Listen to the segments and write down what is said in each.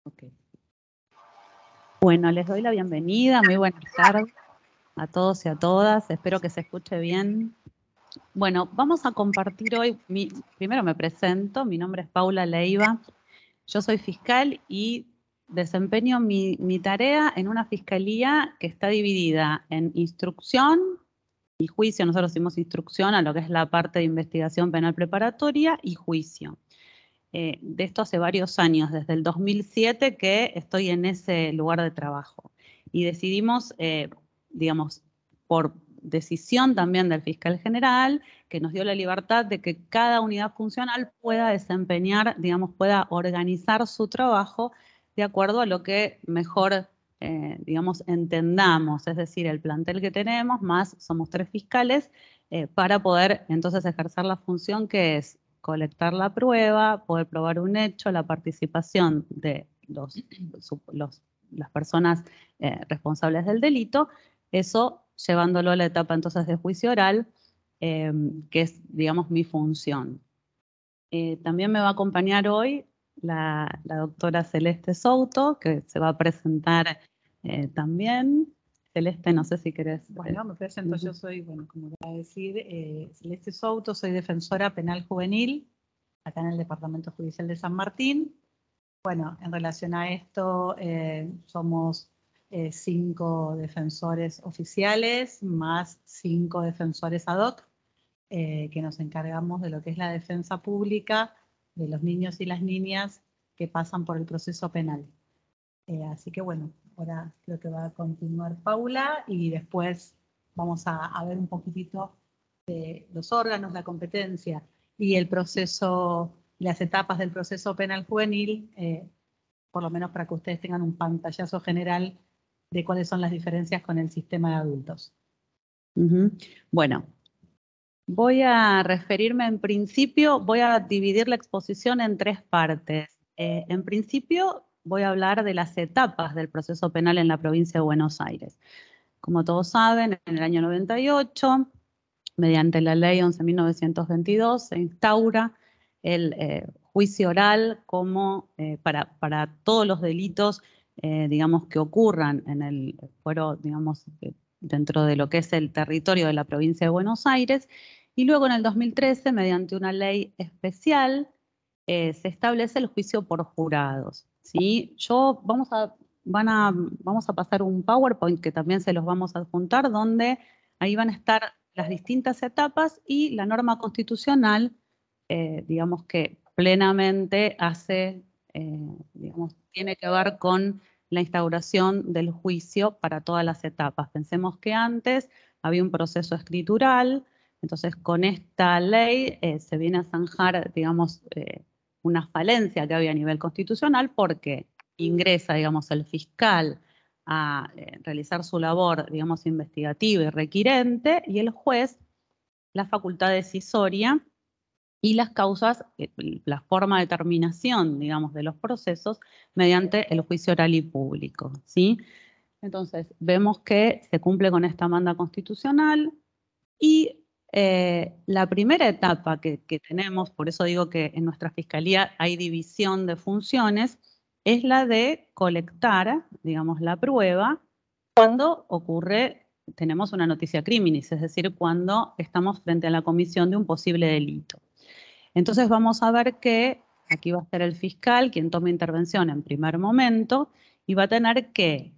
Okay. Bueno, les doy la bienvenida, muy buenas tardes a todos y a todas, espero que se escuche bien. Bueno, vamos a compartir hoy, primero me presento, mi nombre es Paula Leiva, yo soy fiscal y desempeño mi tarea en una fiscalía que está dividida en instrucción y juicio. Nosotros hicimos instrucción a lo que es la parte de investigación penal preparatoria y juicio. De esto hace varios años, desde el 2007 que estoy en ese lugar de trabajo. Y decidimos, digamos, por decisión también del fiscal general, que nos dio la libertad de que cada unidad funcional pueda desempeñar, digamos, pueda organizar su trabajo de acuerdo a lo que mejor, digamos, entendamos, es decir, el plantel que tenemos, más somos 3 fiscales, para poder entonces ejercer la función que es colectar la prueba, poder probar un hecho, la participación de las personas responsables del delito, eso llevándolo a la etapa entonces de juicio oral, que es, digamos, mi función. También me va a acompañar hoy la doctora Celeste Souto, que se va a presentar también. Celeste, no sé si querés. Bueno, me presento, yo soy, bueno, como voy a decir, Celeste Souto, soy defensora penal juvenil, acá en el Departamento Judicial de San Martín. Bueno, en relación a esto, somos 5 defensores oficiales, más 5 defensores ad hoc, que nos encargamos de lo que es la defensa pública de los niños y las niñas que pasan por el proceso penal. Así que bueno, ahora creo que va a continuar Paula y después vamos a ver un poquitito de los órganos, la competencia y el proceso, las etapas del proceso penal juvenil, por lo menos para que ustedes tengan un pantallazo general de cuáles son las diferencias con el sistema de adultos. Bueno, voy a referirme en principio, voy a dividir la exposición en 3 partes. En principio voy a hablar de las etapas del proceso penal en la provincia de Buenos Aires. Como todos saben, en el año 98, mediante la ley 11.922, se instaura el juicio oral como para todos los delitos, digamos, que ocurran en el fuero, digamos, dentro de lo que es el territorio de la provincia de Buenos Aires. Y luego en el 2013, mediante una ley especial, se establece el juicio por jurados, ¿sí? Vamos a pasar un PowerPoint que también se los vamos a adjuntar, donde ahí van a estar las distintas etapas y la norma constitucional, digamos que plenamente digamos, tiene que ver con la instauración del juicio para todas las etapas. Pensemos que antes había un proceso escritural, entonces con esta ley se viene a zanjar, digamos, una falencia que había a nivel constitucional porque ingresa, digamos, el fiscal a realizar su labor, digamos, investigativa y requirente, y el juez la facultad decisoria y las causas, la forma de terminación, digamos, de los procesos mediante el juicio oral y público, ¿sí? Entonces, vemos que se cumple con esta manda constitucional y la primera etapa que tenemos, por eso digo que en nuestra fiscalía hay división de funciones, es la de colectar, digamos, la prueba cuando tenemos una noticia criminis, es decir, cuando estamos frente a la comisión de un posible delito. Entonces vamos a ver que aquí va a ser el fiscal quien tome intervención en primer momento y va a tener que,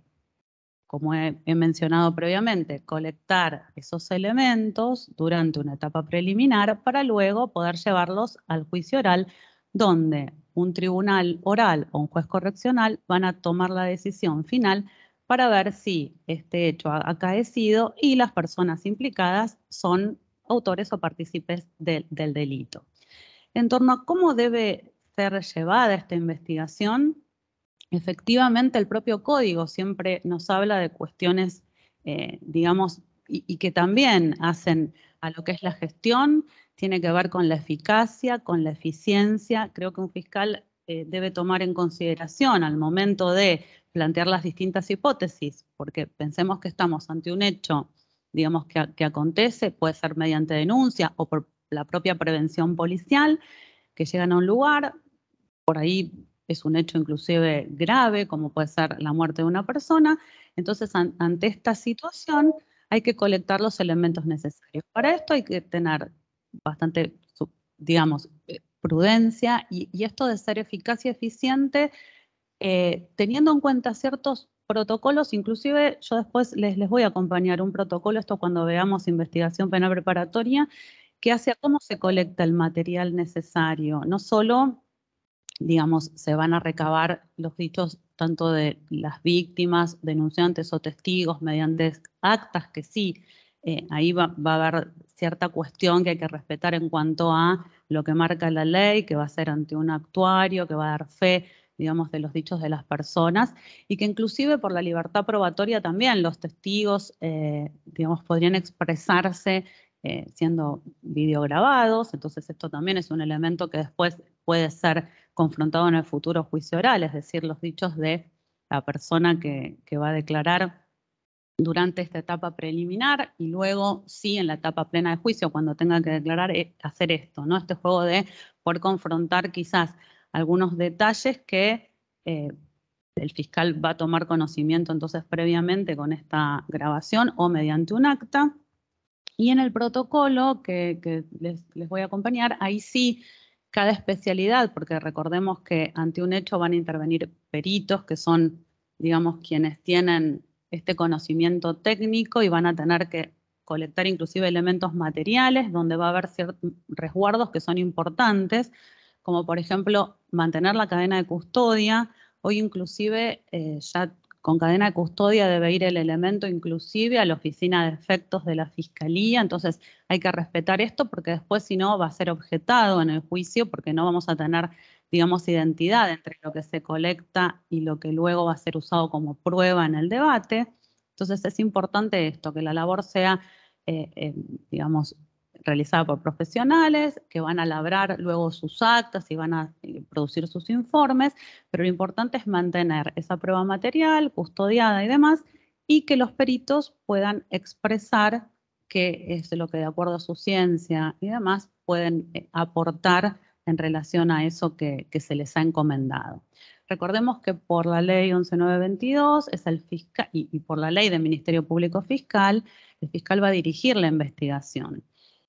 como he mencionado previamente, colectar esos elementos durante una etapa preliminar para luego poder llevarlos al juicio oral, donde un tribunal oral o un juez correccional van a tomar la decisión final para ver si este hecho ha acaecido y las personas implicadas son autores o partícipes del delito. En torno a cómo debe ser llevada esta investigación, efectivamente el propio código siempre nos habla de cuestiones, digamos, y que también hacen a lo que es la gestión, tiene que ver con la eficacia, con la eficiencia. Creo que un fiscal debe tomar en consideración al momento de plantear las distintas hipótesis, porque pensemos que estamos ante un hecho, digamos, que acontece, puede ser mediante denuncia o por la propia prevención policial, que llegan a un lugar, por ahí es un hecho inclusive grave, como puede ser la muerte de una persona. Entonces, ante esta situación, hay que colectar los elementos necesarios. Para esto hay que tener bastante, digamos, prudencia y esto de ser eficaz y eficiente, teniendo en cuenta ciertos protocolos. Inclusive yo después les voy a acompañar un protocolo, esto cuando veamos investigación penal preparatoria, que hace a cómo se colecta el material necesario. No solo, digamos, se van a recabar los dichos tanto de las víctimas, denunciantes o testigos mediante actas, que sí, ahí va a haber cierta cuestión que hay que respetar en cuanto a lo que marca la ley, que va a ser ante un actuario, que va a dar fe, digamos, de los dichos de las personas, y que inclusive por la libertad probatoria también los testigos, digamos, podrían expresarse siendo videograbados. Entonces esto también es un elemento que después puede ser confrontado en el futuro juicio oral, es decir, los dichos de la persona que va a declarar durante esta etapa preliminar, y luego sí en la etapa plena de juicio, cuando tenga que declarar, hacer esto, ¿no? Este juego de poder confrontar quizás algunos detalles que el fiscal va a tomar conocimiento entonces previamente con esta grabación o mediante un acta. Y en el protocolo que les voy a acompañar, ahí sí, cada especialidad, porque recordemos que ante un hecho van a intervenir peritos, que son, digamos, quienes tienen este conocimiento técnico y van a tener que colectar inclusive elementos materiales, donde va a haber ciertos resguardos que son importantes, como por ejemplo mantener la cadena de custodia. Hoy inclusive ya con cadena de custodia debe ir el elemento inclusive a la oficina de efectos de la Fiscalía. Entonces hay que respetar esto, porque después si no va a ser objetado en el juicio, porque no vamos a tener, digamos, identidad entre lo que se colecta y lo que luego va a ser usado como prueba en el debate. Entonces es importante esto, que la labor sea, digamos, realizada por profesionales que van a labrar luego sus actas y van a producir sus informes, pero lo importante es mantener esa prueba material custodiada y demás, y que los peritos puedan expresar qué es lo que de acuerdo a su ciencia y demás pueden aportar en relación a eso que se les ha encomendado. Recordemos que por la ley 11922 es el fiscal, y por la ley del Ministerio Público Fiscal, el fiscal va a dirigir la investigación.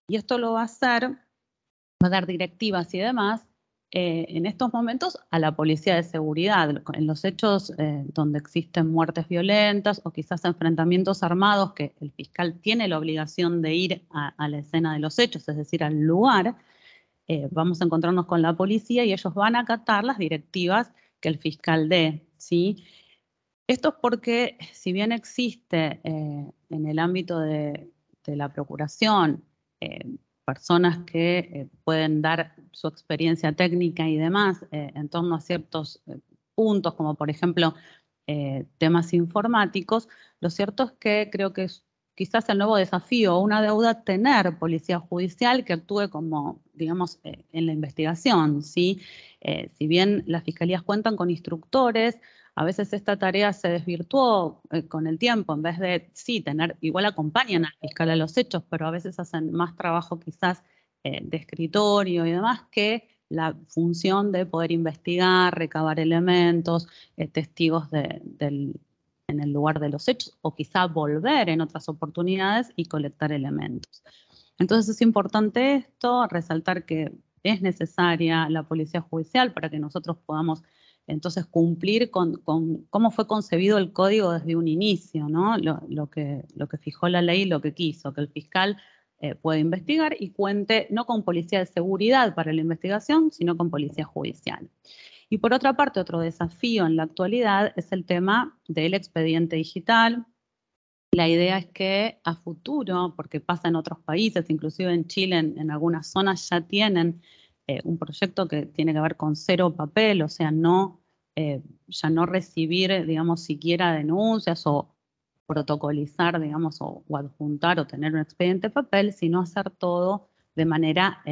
Y esto lo va a hacer, va a dar directivas y demás, en estos momentos a la policía de seguridad. En los hechos donde existen muertes violentas o quizás enfrentamientos armados, que el fiscal tiene la obligación de ir a la escena de los hechos, es decir, al lugar, vamos a encontrarnos con la policía y ellos van a acatar las directivas que el fiscal dé, ¿sí? Esto es porque, si bien existe en el ámbito de la procuración personas que pueden dar su experiencia técnica y demás en torno a ciertos puntos, como por ejemplo temas informáticos, lo cierto es que creo que es quizás el nuevo desafío o una deuda tener policía judicial que actúe como, digamos, en la investigación, ¿sí? Si bien las fiscalías cuentan con instructores, a veces esta tarea se desvirtuó con el tiempo. En vez de, sí, tener, igual acompañan al fiscal a los hechos, pero a veces hacen más trabajo quizás de escritorio y demás, que la función de poder investigar, recabar elementos, testigos en el lugar de los hechos, o quizá volver en otras oportunidades y colectar elementos. Entonces es importante esto, resaltar que es necesaria la policía judicial para que nosotros podamos entonces cumplir con cómo fue concebido el código desde un inicio, ¿no? Lo que fijó la ley, lo que quiso, que el fiscal pueda investigar y cuente no con policía de seguridad para la investigación, sino con policía judicial. Y por otra parte, otro desafío en la actualidad es el tema del expediente digital. La idea es que a futuro, porque pasa en otros países, inclusive en Chile, en algunas zonas ya tienen un proyecto que tiene que ver con cero papel, o sea, ya no recibir, digamos, siquiera denuncias o protocolizar, digamos, o adjuntar o tener un expediente de papel, sino hacer todo de manera,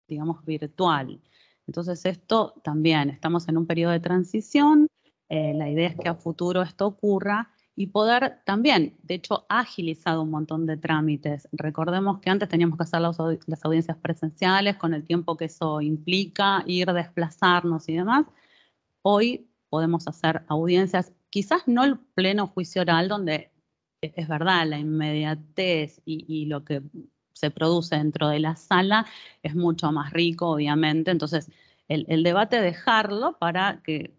digamos, virtual. Entonces esto también, estamos en un periodo de transición, la idea es que a futuro esto ocurra y poder también, de hecho, ha agilizado un montón de trámites. Recordemos que antes teníamos que hacer las audiencias presenciales con el tiempo que eso implica, ir, desplazarnos y demás. Hoy podemos hacer audiencias, quizás no el pleno juicio oral, donde es verdad, la inmediatez y lo que se produce dentro de la sala es mucho más rico, obviamente. Entonces, el debate dejarlo para que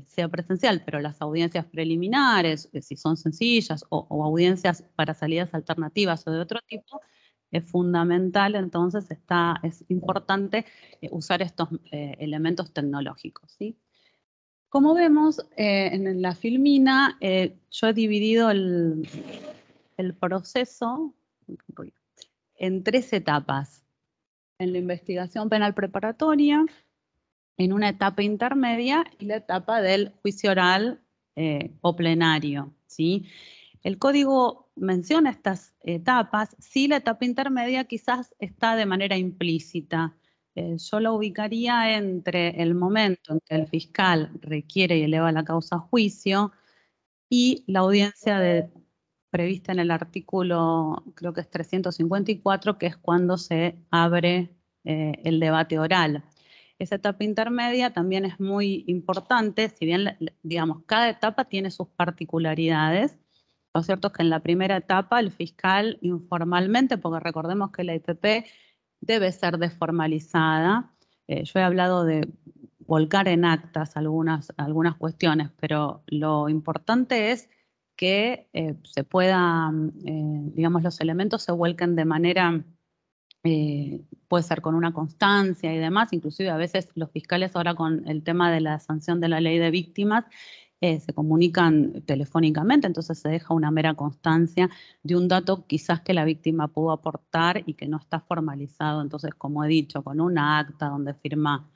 sea presencial, pero las audiencias preliminares, si son sencillas, o audiencias para salidas alternativas o de otro tipo, es fundamental. Entonces, es importante usar estos elementos tecnológicos, ¿sí? Como vemos en la filmina, yo he dividido el proceso en 3 etapas. En la investigación penal preparatoria, en una etapa intermedia y la etapa del juicio oral o plenario, ¿sí? El código menciona estas etapas, sí, la etapa intermedia quizás está de manera implícita. Yo la ubicaría entre el momento en que el fiscal requiere y eleva la causa a juicio y la audiencia prevista en el artículo, creo que es 354, que es cuando se abre el debate oral. Esa etapa intermedia también es muy importante, si bien, digamos, cada etapa tiene sus particularidades. Lo cierto es que en la primera etapa el fiscal informalmente, porque recordemos que la IPP debe ser desformalizada. Yo he hablado de volcar en actas algunas cuestiones, pero lo importante es que se pueda, digamos, los elementos se vuelquen de manera, puede ser con una constancia y demás. Inclusive a veces los fiscales ahora con el tema de la sanción de la ley de víctimas se comunican telefónicamente, entonces se deja una mera constancia de un dato quizás que la víctima pudo aportar y que no está formalizado. Entonces, como he dicho, con una acta donde firma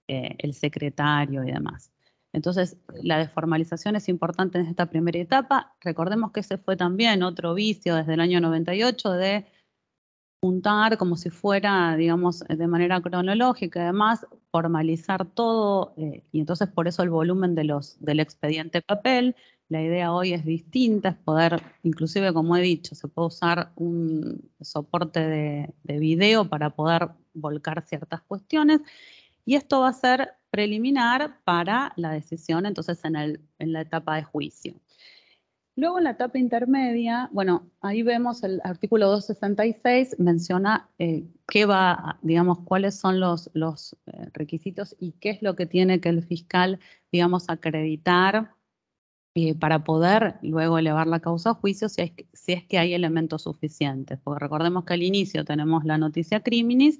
el secretario y demás. Entonces, la desformalización es importante en esta primera etapa. Recordemos que ese fue también otro vicio desde el año 98 de juntar como si fuera, digamos, de manera cronológica, además, formalizar todo, y entonces por eso el volumen del expediente papel. La idea hoy es distinta, es poder, inclusive como he dicho, se puede usar un soporte de video para poder volcar ciertas cuestiones, y esto va a ser preliminar para la decisión, entonces, en la etapa de juicio. Luego en la etapa intermedia, bueno, ahí vemos el artículo 266, menciona digamos, cuáles son los requisitos y qué es lo que tiene que el fiscal, digamos, acreditar para poder luego elevar la causa a juicio si es que hay elementos suficientes. Porque recordemos que al inicio tenemos la noticia criminis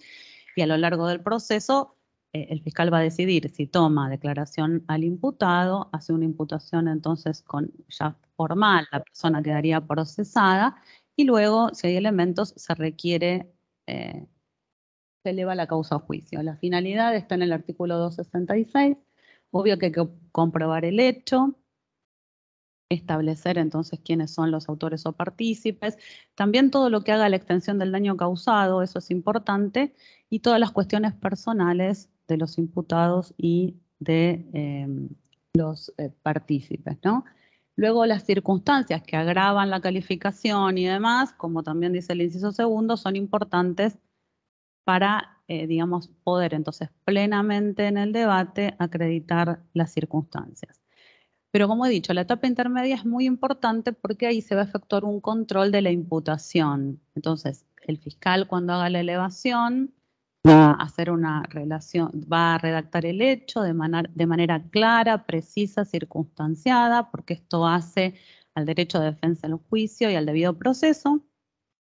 y a lo largo del proceso el fiscal va a decidir si toma declaración al imputado, hace una imputación entonces ya formal, la persona quedaría procesada y luego, si hay elementos, se requiere, se eleva la causa a juicio. La finalidad está en el artículo 266, obvio que hay que comprobar el hecho, establecer entonces quiénes son los autores o partícipes, también todo lo que haga la extensión del daño causado, eso es importante, y todas las cuestiones personales de los imputados y de los partícipes, ¿no? Luego las circunstancias que agravan la calificación y demás, como también dice el inciso segundo, son importantes para, digamos, poder entonces plenamente en el debate acreditar las circunstancias. Pero como he dicho, la etapa intermedia es muy importante porque ahí se va a efectuar un control de la imputación. Entonces, el fiscal cuando haga la elevación va a hacer una relación, va a redactar el hecho de manera clara, precisa, circunstanciada, porque esto hace al derecho de defensa en el juicio y al debido proceso.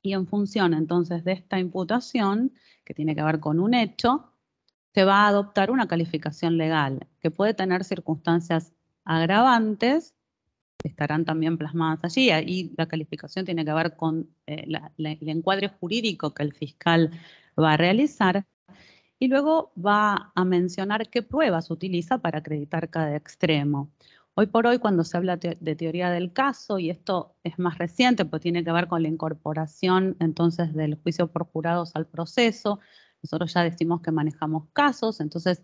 Y en función entonces de esta imputación, que tiene que ver con un hecho, se va a adoptar una calificación legal que puede tener circunstancias agravantes, que estarán también plasmadas allí, y la calificación tiene que ver con el encuadre jurídico que el fiscal va a realizar, y luego va a mencionar qué pruebas utiliza para acreditar cada extremo. Hoy por hoy, cuando se habla de teoría del caso, y esto es más reciente, pues tiene que ver con la incorporación entonces del juicio por jurados al proceso, nosotros ya decimos que manejamos casos, entonces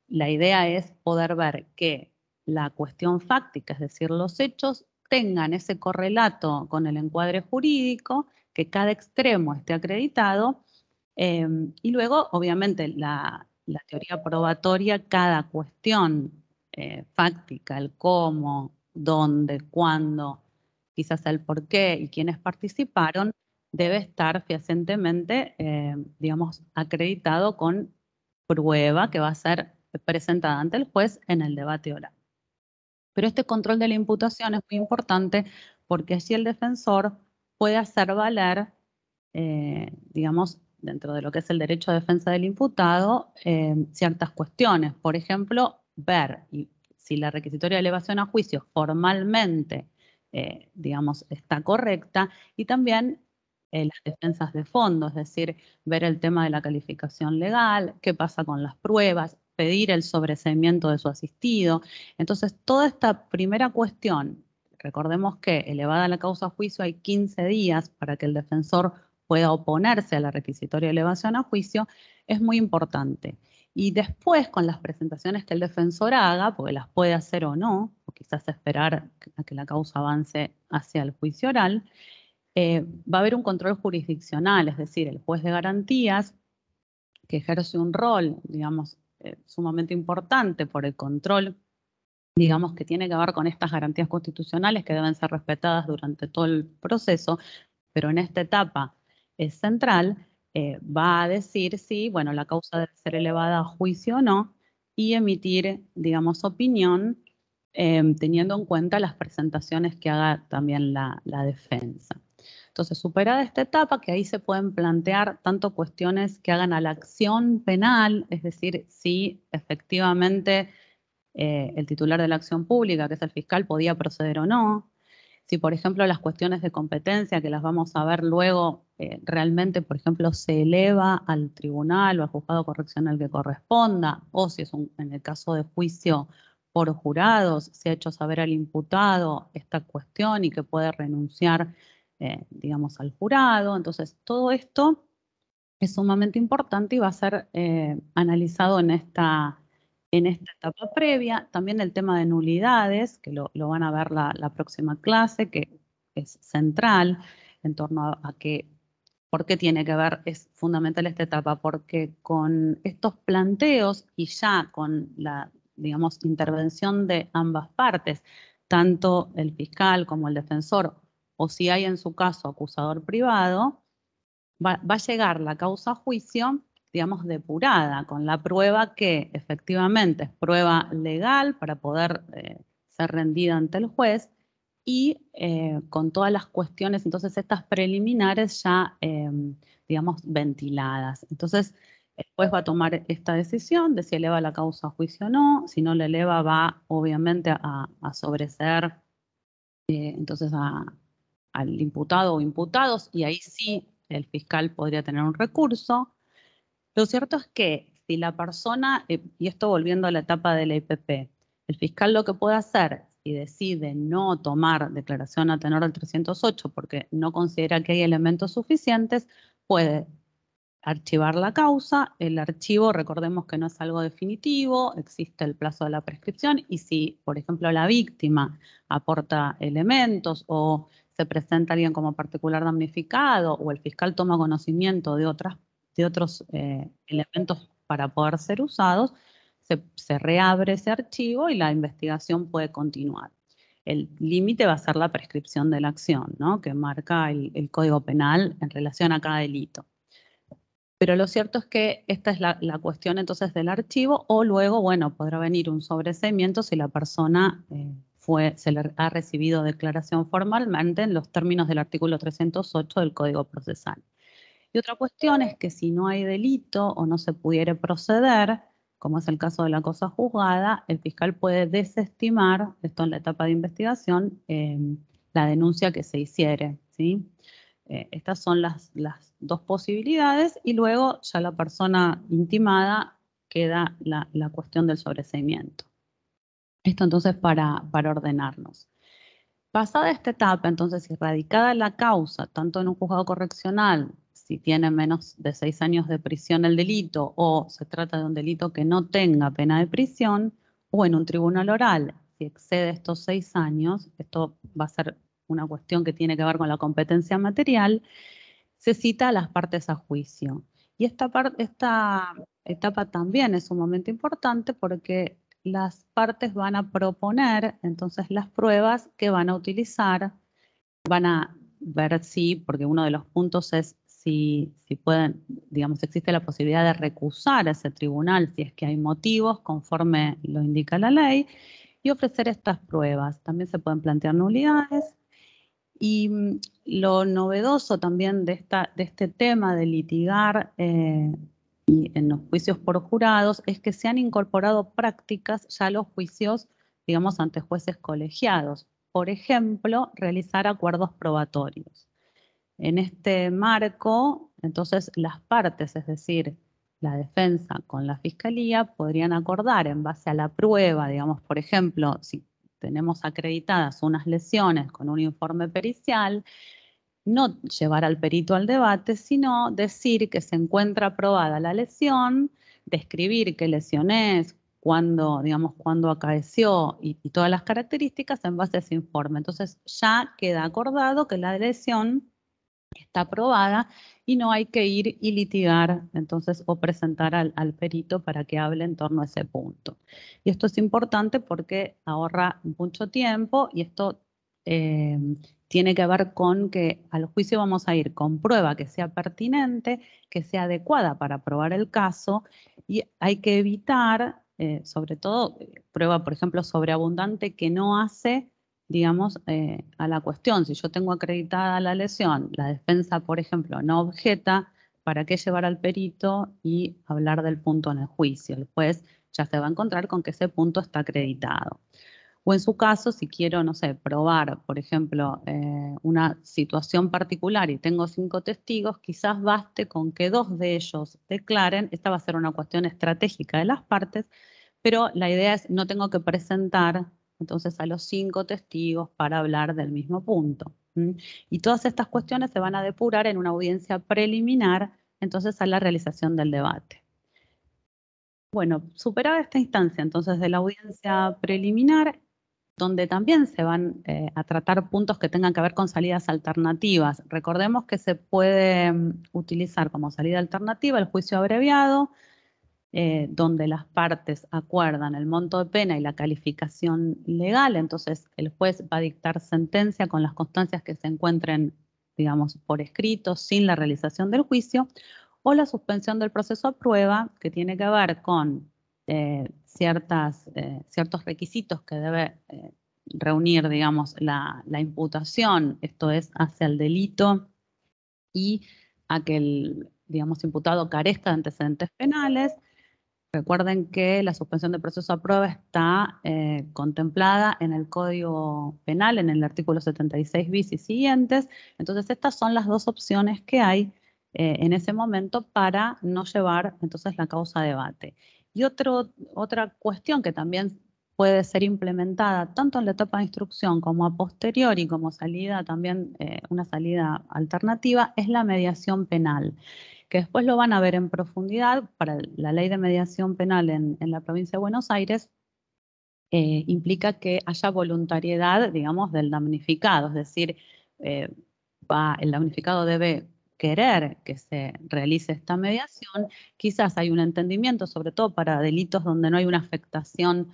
la idea es poder ver que la cuestión fáctica, es decir, los hechos, tengan ese correlato con el encuadre jurídico, que cada extremo esté acreditado, y luego, obviamente, la teoría probatoria, cada cuestión fáctica, el cómo, dónde, cuándo, quizás el por qué y quiénes participaron, debe estar fehacientemente, digamos, acreditado con prueba que va a ser presentada ante el juez en el debate oral. Pero este control de la imputación es muy importante porque así el defensor puede hacer valer, digamos, dentro de lo que es el derecho de defensa del imputado, ciertas cuestiones. Por ejemplo, ver si la requisitoria de elevación a juicio formalmente, digamos, está correcta, y también las defensas de fondo, es decir, ver el tema de la calificación legal, qué pasa con las pruebas, pedir el sobreseimiento de su asistido. Entonces, toda esta primera cuestión, recordemos que elevada la causa a juicio hay 15 días para que el defensor pueda oponerse a la requisitoria de elevación a juicio, es muy importante. Y después, con las presentaciones que el defensor haga, porque las puede hacer o no, o quizás esperar a que la causa avance hacia el juicio oral, va a haber un control jurisdiccional, es decir, el juez de garantías, que ejerce un rol, digamos, sumamente importante por el control, digamos, que tiene que ver con estas garantías constitucionales que deben ser respetadas durante todo el proceso, pero en esta etapa es central, va a decir si, bueno, la causa debe ser elevada a juicio o no, y emitir, digamos, opinión, teniendo en cuenta las presentaciones que haga también la defensa. Entonces, superada esta etapa, que ahí se pueden plantear tanto cuestiones que hagan a la acción penal, es decir, si efectivamente el titular de la acción pública, que es el fiscal, podía proceder o no. Si, por ejemplo, las cuestiones de competencia, que las vamos a ver luego, realmente, por ejemplo, se eleva al tribunal o al juzgado correccional que corresponda, o si es en el caso de juicio por jurados, se ha hecho saber al imputado esta cuestión y que puede renunciar, digamos, al jurado. Entonces, todo esto es sumamente importante y va a ser analizado en esta etapa previa. También el tema de nulidades, que lo van a ver la próxima clase, que es central en torno a que, ¿por qué tiene que ver? Es fundamental esta etapa, porque con estos planteos y ya con la, digamos, intervención de ambas partes, tanto el fiscal como el defensor, o si hay en su caso acusador privado, va a llegar la causa a juicio, digamos, depurada, con la prueba que efectivamente es prueba legal para poder ser rendida ante el juez, y con todas las cuestiones, entonces estas preliminares ya, digamos, ventiladas. Entonces, el juez va a tomar esta decisión de si eleva la causa a juicio o no. Si no la eleva, va obviamente a sobreseer entonces al imputado o imputados, y ahí sí el fiscal podría tener un recurso. Lo cierto es que si la persona, y esto volviendo a la etapa de la IPP, el fiscal lo que puede hacer, si decide no tomar declaración a tenor del 308 porque no considera que hay elementos suficientes, puede archivar la causa. El archivo, recordemos que no es algo definitivo, existe el plazo de la prescripción, y si, por ejemplo, la víctima aporta elementos o se presenta alguien como particular damnificado o el fiscal toma conocimiento de otros elementos para poder ser usados, se reabre ese archivo y la investigación puede continuar. El límite va a ser la prescripción de la acción, ¿no?, que marca el Código Penal en relación a cada delito. Pero lo cierto es que esta es la cuestión entonces del archivo, o luego, bueno, podrá venir un sobreseimiento si la persona se le ha recibido declaración formalmente en los términos del artículo 308 del Código Procesal. Y otra cuestión es que si no hay delito o no se pudiera proceder, como es el caso de la cosa juzgada, el fiscal puede desestimar, esto en la etapa de investigación, la denuncia que se hiciere, ¿sí? Estas son las dos posibilidades, y luego ya la persona intimada queda la cuestión del sobreseimiento. Esto entonces para ordenarnos. Pasada esta etapa, entonces, y radicada la causa, tanto en un juzgado correccional, si tiene menos de 6 años de prisión el delito, o se trata de un delito que no tenga pena de prisión, o en un tribunal oral, si excede estos 6 años, esto va a ser una cuestión que tiene que ver con la competencia material, se cita a las partes a juicio. Y esta etapa también es sumamente importante porque las partes van a proponer entonces las pruebas que van a utilizar, van a ver si, porque uno de los puntos es si pueden, digamos, existe la posibilidad de recusar a ese tribunal si es que hay motivos conforme lo indica la ley, y ofrecer estas pruebas. También se pueden plantear nulidades. Y lo novedoso también de este tema de litigar y en los juicios por jurados es que se han incorporado prácticas ya a los juicios, digamos, ante jueces colegiados. Por ejemplo, realizar acuerdos probatorios. En este marco, entonces, las partes, es decir, la defensa con la fiscalía, podrían acordar en base a la prueba, digamos, por ejemplo, si tenemos acreditadas unas lesiones con un informe pericial, no llevar al perito al debate, sino decir que se encuentra aprobada la lesión, describir qué lesión es, cuándo, digamos, cuándo acaeció y todas las características en base a ese informe. Entonces ya queda acordado que la lesión está aprobada y no hay que ir y litigar entonces o presentar al perito para que hable en torno a ese punto. Y esto es importante porque ahorra mucho tiempo y esto tiene que ver con que al juicio vamos a ir con prueba que sea pertinente, que sea adecuada para probar el caso, y hay que evitar, sobre todo, prueba, por ejemplo, sobreabundante que no hace, digamos, a la cuestión. Si yo tengo acreditada la lesión, la defensa, por ejemplo, no objeta, ¿para qué llevar al perito y hablar del punto en el juicio? El juez ya se va a encontrar con que ese punto está acreditado. O en su caso, si quiero, no sé, probar, por ejemplo, una situación particular y tengo 5 testigos, quizás baste con que 2 de ellos declaren. Esta va a ser una cuestión estratégica de las partes, pero la idea es no tengo que presentar entonces a los 5 testigos para hablar del mismo punto. Y todas estas cuestiones se van a depurar en una audiencia preliminar, entonces a la realización del debate. Bueno, superada esta instancia entonces de la audiencia preliminar, donde también se van a tratar puntos que tengan que ver con salidas alternativas. Recordemos que se puede utilizar como salida alternativa el juicio abreviado, donde las partes acuerdan el monto de pena y la calificación legal. Entonces el juez va a dictar sentencia con las constancias que se encuentren, digamos, por escrito, sin la realización del juicio, o la suspensión del proceso a prueba, que tiene que ver con ciertos requisitos que debe reunir, digamos, la imputación, esto es, hacia el delito y a que el, digamos, imputado carezca de antecedentes penales. Recuerden que la suspensión del proceso a prueba está contemplada en el Código Penal, en el artículo 76 bis y siguientes. Entonces, estas son las 2 opciones que hay en ese momento para no llevar entonces la causa a debate. Y otra cuestión que también puede ser implementada tanto en la etapa de instrucción como a posteriori, como salida también, una salida alternativa, es la mediación penal, que después lo van a ver en profundidad. Para la ley de mediación penal en la provincia de Buenos Aires, implica que haya voluntariedad, digamos, del damnificado, es decir, el damnificado debe querer que se realice esta mediación. Quizás hay un entendimiento, sobre todo para delitos donde no hay una afectación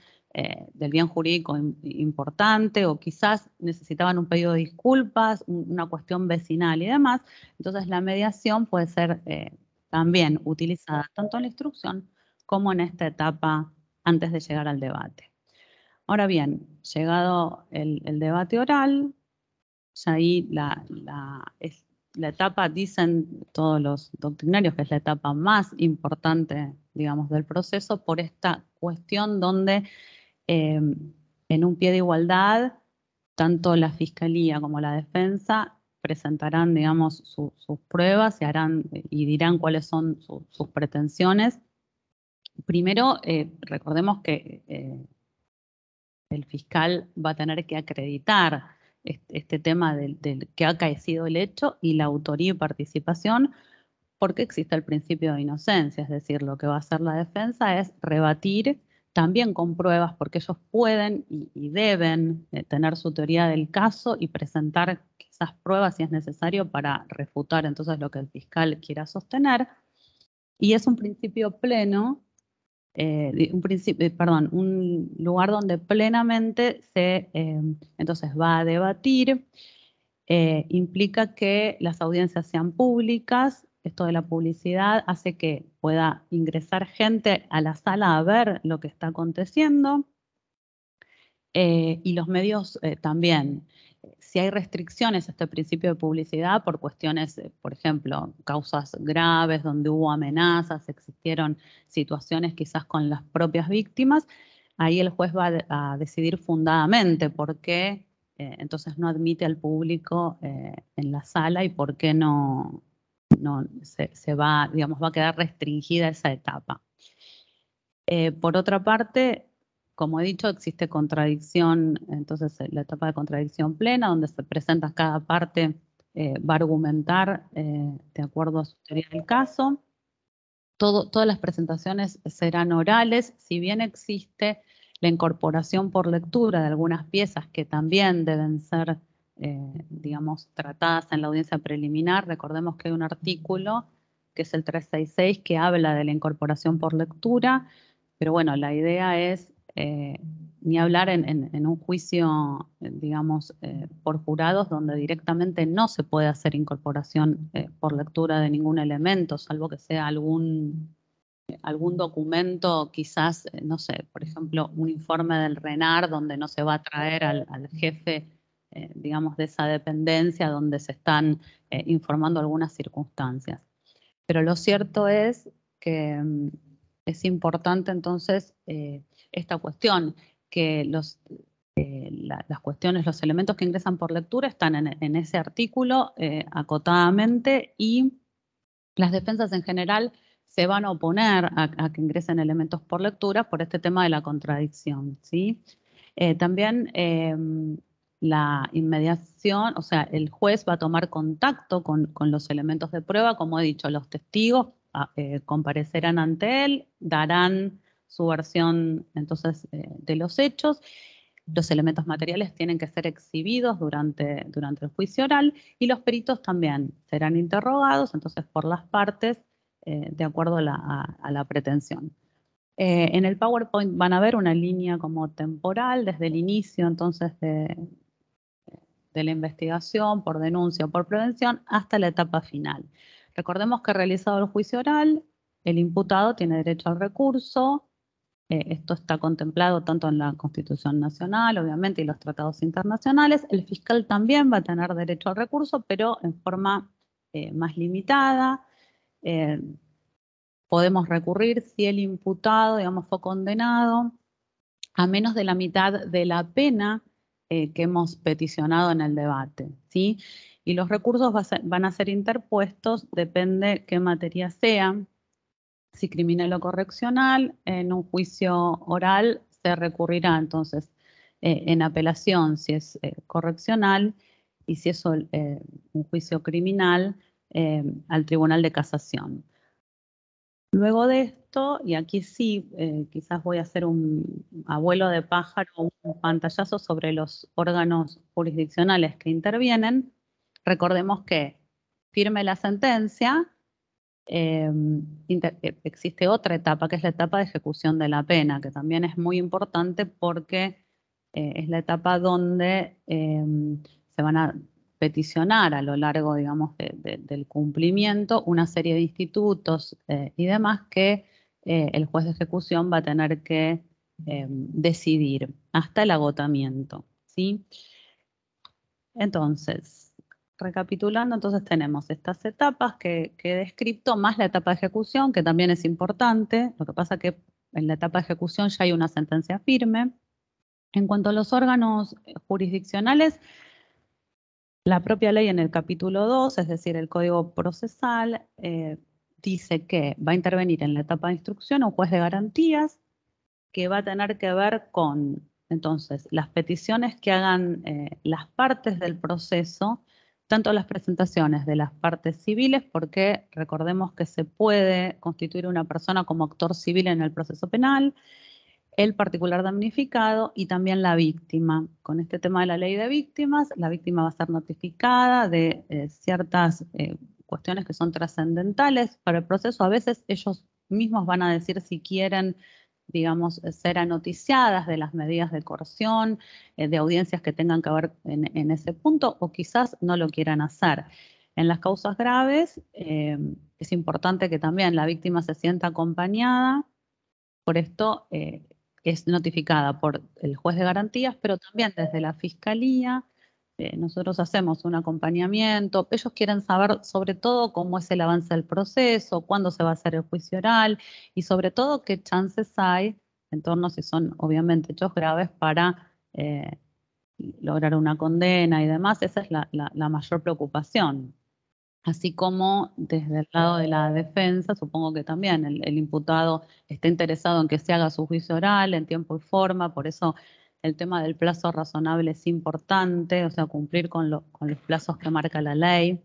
del bien jurídico importante, o quizás necesitaban un pedido de disculpas, una cuestión vecinal y demás. Entonces la mediación puede ser también utilizada tanto en la instrucción como en esta etapa antes de llegar al debate. Ahora bien, llegado el debate oral, ya ahí la etapa, dicen todos los doctrinarios, que es la etapa más importante, digamos, del proceso, por esta cuestión donde en un pie de igualdad, tanto la fiscalía como la defensa presentarán, digamos, sus pruebas y dirán cuáles son sus pretensiones. Primero, recordemos que el fiscal va a tener que acreditar este tema del que ha acaecido el hecho y la autoría y participación, porque existe el principio de inocencia. Es decir, lo que va a hacer la defensa es rebatir también con pruebas, porque ellos pueden y deben tener su teoría del caso y presentar quizás pruebas si es necesario para refutar entonces lo que el fiscal quiera sostener. Y es un principio pleno, un lugar donde plenamente se entonces va a debatir. Implica que las audiencias sean públicas. Esto de la publicidad hace que pueda ingresar gente a la sala a ver lo que está aconteciendo. Y los medios también. Si hay restricciones a este principio de publicidad por cuestiones, por ejemplo, causas graves donde hubo amenazas, existieron situaciones quizás con las propias víctimas, ahí el juez va a decidir fundadamente por qué entonces no admite al público en la sala y por qué no se va, digamos, va a quedar restringida esa etapa. Por otra parte, como he dicho, existe contradicción, entonces la etapa de contradicción plena, donde se presenta cada parte, va a argumentar de acuerdo a su teoría del caso. Todas las presentaciones serán orales, si bien existe la incorporación por lectura de algunas piezas que también deben ser, digamos, tratadas en la audiencia preliminar. Recordemos que hay un artículo, que es el 366, que habla de la incorporación por lectura, pero bueno, la idea es ni hablar en un juicio, digamos, por jurados, donde directamente no se puede hacer incorporación por lectura de ningún elemento, salvo que sea algún documento, quizás, no sé, por ejemplo, un informe del RENAR, donde no se va a traer al jefe, digamos, de esa dependencia, donde se están informando algunas circunstancias. Pero lo cierto es que es importante entonces esta cuestión, que las cuestiones, los elementos que ingresan por lectura están en ese artículo acotadamente, y las defensas en general se van a oponer a que ingresen elementos por lectura por este tema de la contradicción, ¿sí? También la inmediación, o sea, el juez va a tomar contacto con los elementos de prueba. Como he dicho, los testigos comparecerán ante él, darán su versión entonces de los hechos. Los elementos materiales tienen que ser exhibidos durante el juicio oral, y los peritos también serán interrogados entonces por las partes de acuerdo a la pretensión. En el PowerPoint van a ver una línea como temporal desde el inicio entonces de la investigación por denuncia o por prevención hasta la etapa final. Recordemos que realizado el juicio oral, el imputado tiene derecho al recurso. Esto está contemplado tanto en la Constitución Nacional, obviamente, y los tratados internacionales. El fiscal también va a tener derecho al recurso, pero en forma más limitada. Podemos recurrir si el imputado, digamos, fue condenado a menos de la mitad de la pena que hemos peticionado en el debate, ¿sí? Y los recursos van a ser interpuestos, depende qué materia sea. Si criminal o correccional, en un juicio oral se recurrirá entonces en apelación si es correccional, y si es un juicio criminal, al Tribunal de Casación. Luego de esto, y aquí sí, quizás voy a hacer un abuelo de pájaro, un pantallazo sobre los órganos jurisdiccionales que intervienen. Recordemos que firme la sentencia, existe otra etapa, que es la etapa de ejecución de la pena, que también es muy importante porque es la etapa donde se van a peticionar a lo largo, digamos, del cumplimiento una serie de institutos y demás que el juez de ejecución va a tener que decidir hasta el agotamiento, ¿sí? Entonces, recapitulando, entonces tenemos estas etapas que he descrito, más la etapa de ejecución, que también es importante. Lo que pasa que en la etapa de ejecución ya hay una sentencia firme. En cuanto a los órganos jurisdiccionales, la propia ley en el capítulo 2, es decir, el Código Procesal, dice que va a intervenir en la etapa de instrucción un juez de garantías, que va a tener que ver con, entonces, las peticiones que hagan las partes del proceso, tanto las presentaciones de las partes civiles, porque recordemos que se puede constituir una persona como actor civil en el proceso penal, el particular damnificado y también la víctima. Con este tema de la ley de víctimas, la víctima va a ser notificada de ciertas cuestiones que son trascendentales para el proceso. A veces ellos mismos van a decir si quieren, digamos, ser anoticiadas de las medidas de coerción, de audiencias que tengan que ver en ese punto, o quizás no lo quieran hacer. En las causas graves es importante que también la víctima se sienta acompañada. Por esto es notificada por el juez de garantías, pero también desde la fiscalía. Nosotros hacemos un acompañamiento. Ellos quieren saber sobre todo cómo es el avance del proceso, cuándo se va a hacer el juicio oral y sobre todo qué chances hay, en torno si son obviamente hechos graves, para lograr una condena y demás. Esa es la mayor preocupación. Así como desde el lado de la defensa, supongo que también el imputado está interesado en que se haga su juicio oral en tiempo y forma, por eso el tema del plazo razonable es importante, o sea, cumplir con los plazos que marca la ley.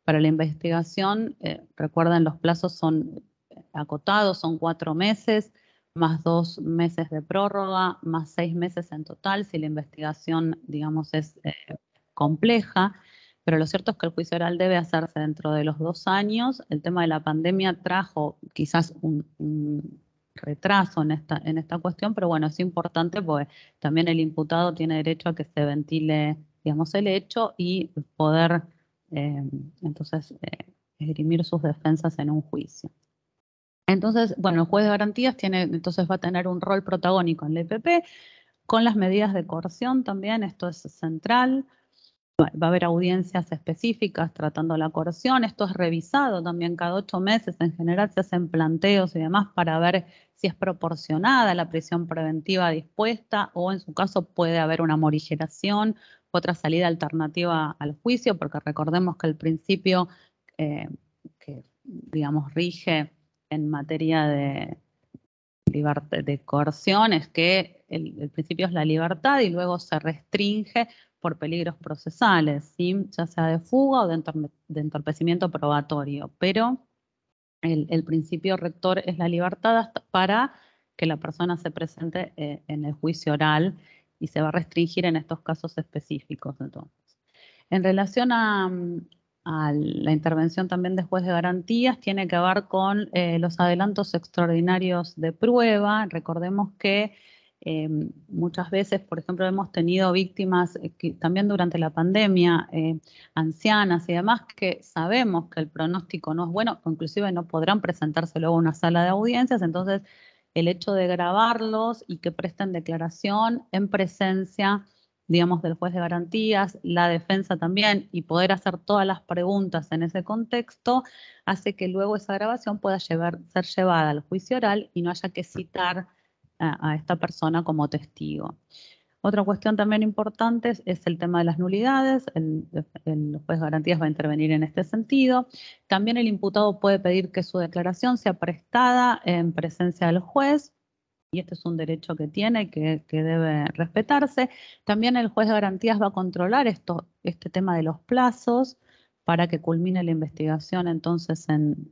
Para la investigación, recuerden, los plazos son acotados, son 4 meses, más 2 meses de prórroga, más 6 meses en total, si la investigación, digamos, es compleja. Pero lo cierto es que el juicio oral debe hacerse dentro de los 2 años. El tema de la pandemia trajo quizás un retraso en esta cuestión, pero bueno, es importante porque también el imputado tiene derecho a que se ventile, digamos, el hecho y poder entonces esgrimir sus defensas en un juicio. Entonces, bueno, el juez de garantías entonces va a tener un rol protagónico en la EPP, con las medidas de coerción también, esto es central. Va a haber audiencias específicas tratando la coerción. Esto es revisado también cada 8 meses. En general se hacen planteos y demás para ver si es proporcionada la prisión preventiva dispuesta o en su caso puede haber una morigeración, otra salida alternativa al juicio, porque recordemos que el principio que, digamos, rige en materia de coerción es que el principio es la libertad y luego se restringe por peligros procesales, ¿sí? Ya sea de fuga o de entorpecimiento probatorio, pero el principio rector es la libertad para que la persona se presente en el juicio oral y se va a restringir en estos casos específicos. Entonces, en relación a la intervención también de juez de garantías, tiene que ver con los adelantos extraordinarios de prueba. Recordemos que muchas veces, por ejemplo, hemos tenido víctimas que también durante la pandemia, ancianas y demás, que sabemos que el pronóstico no es bueno, o inclusive no podrán presentarse luego a una sala de audiencias. Entonces, el hecho de grabarlos y que presten declaración en presencia, digamos, del juez de garantías, la defensa también, y poder hacer todas las preguntas en ese contexto, hace que luego esa grabación pueda ser llevada al juicio oral y no haya que citar a esta persona como testigo. Otra cuestión también importante es el tema de las nulidades. El juez de garantías va a intervenir en este sentido. También el imputado puede pedir que su declaración sea prestada en presencia del juez, y este es un derecho que tiene, que debe respetarse. También el juez de garantías va a controlar este tema de los plazos para que culmine la investigación entonces en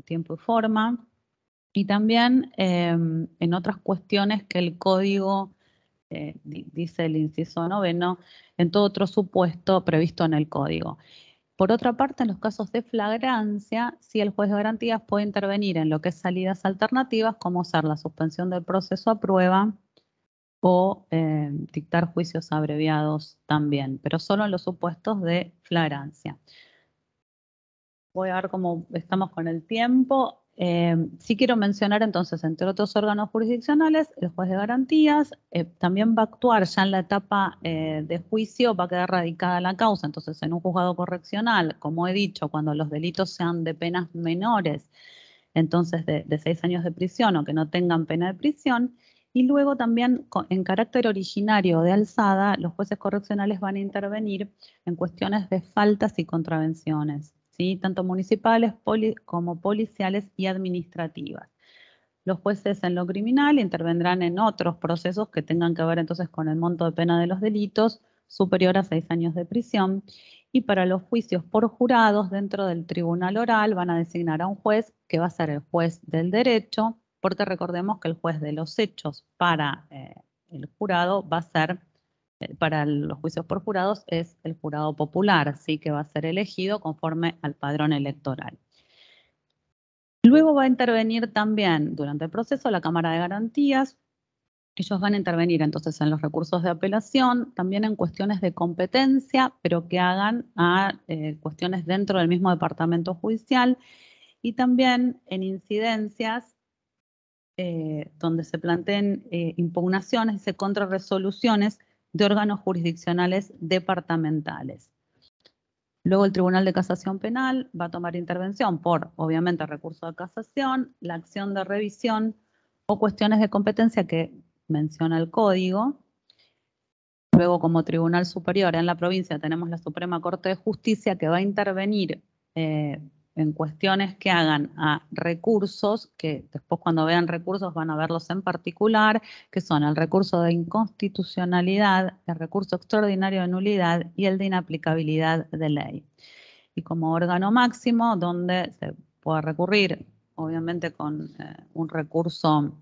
tiempo y forma. Y también en otras cuestiones que el código, dice el inciso 9, en todo otro supuesto previsto en el código. Por otra parte, en los casos de flagrancia, sí, el juez de garantías puede intervenir en lo que es salidas alternativas, como ser la suspensión del proceso a prueba o dictar juicios abreviados también, pero solo en los supuestos de flagrancia. Voy a ver cómo estamos con el tiempo. Sí quiero mencionar entonces, entre otros órganos jurisdiccionales, el juez de garantías también va a actuar ya en la etapa de juicio, va a quedar radicada la causa. Entonces, en un juzgado correccional, como he dicho, cuando los delitos sean de penas menores, entonces de 6 años de prisión o que no tengan pena de prisión. Y luego también en carácter originario de alzada, los jueces correccionales van a intervenir en cuestiones de faltas y contravenciones, ¿sí? Tanto municipales como policiales y administrativas. Los jueces en lo criminal intervendrán en otros procesos que tengan que ver entonces con el monto de pena de los delitos superior a 6 años de prisión. Y para los juicios por jurados dentro del tribunal oral van a designar a un juez que va a ser el juez del derecho, porque recordemos que el juez de los hechos para el jurado va a ser, para los juicios por jurados, es el jurado popular, así que va a ser elegido conforme al padrón electoral. Luego va a intervenir también durante el proceso la Cámara de Garantías. Ellos van a intervenir entonces en los recursos de apelación, también en cuestiones de competencia, pero que hagan a cuestiones dentro del mismo departamento judicial, y también en incidencias donde se planteen impugnaciones y contrarresoluciones de órganos jurisdiccionales departamentales. Luego el Tribunal de Casación Penal va a tomar intervención por, obviamente, recurso de casación, la acción de revisión o cuestiones de competencia que menciona el Código. Luego, como Tribunal Superior en la provincia, tenemos la Suprema Corte de Justicia, que va a intervenir en cuestiones que hagan a recursos, que después cuando vean recursos van a verlos en particular, que son el recurso de inconstitucionalidad, el recurso extraordinario de nulidad y el de inaplicabilidad de ley. Y como órgano máximo, donde se puede recurrir, obviamente con un recurso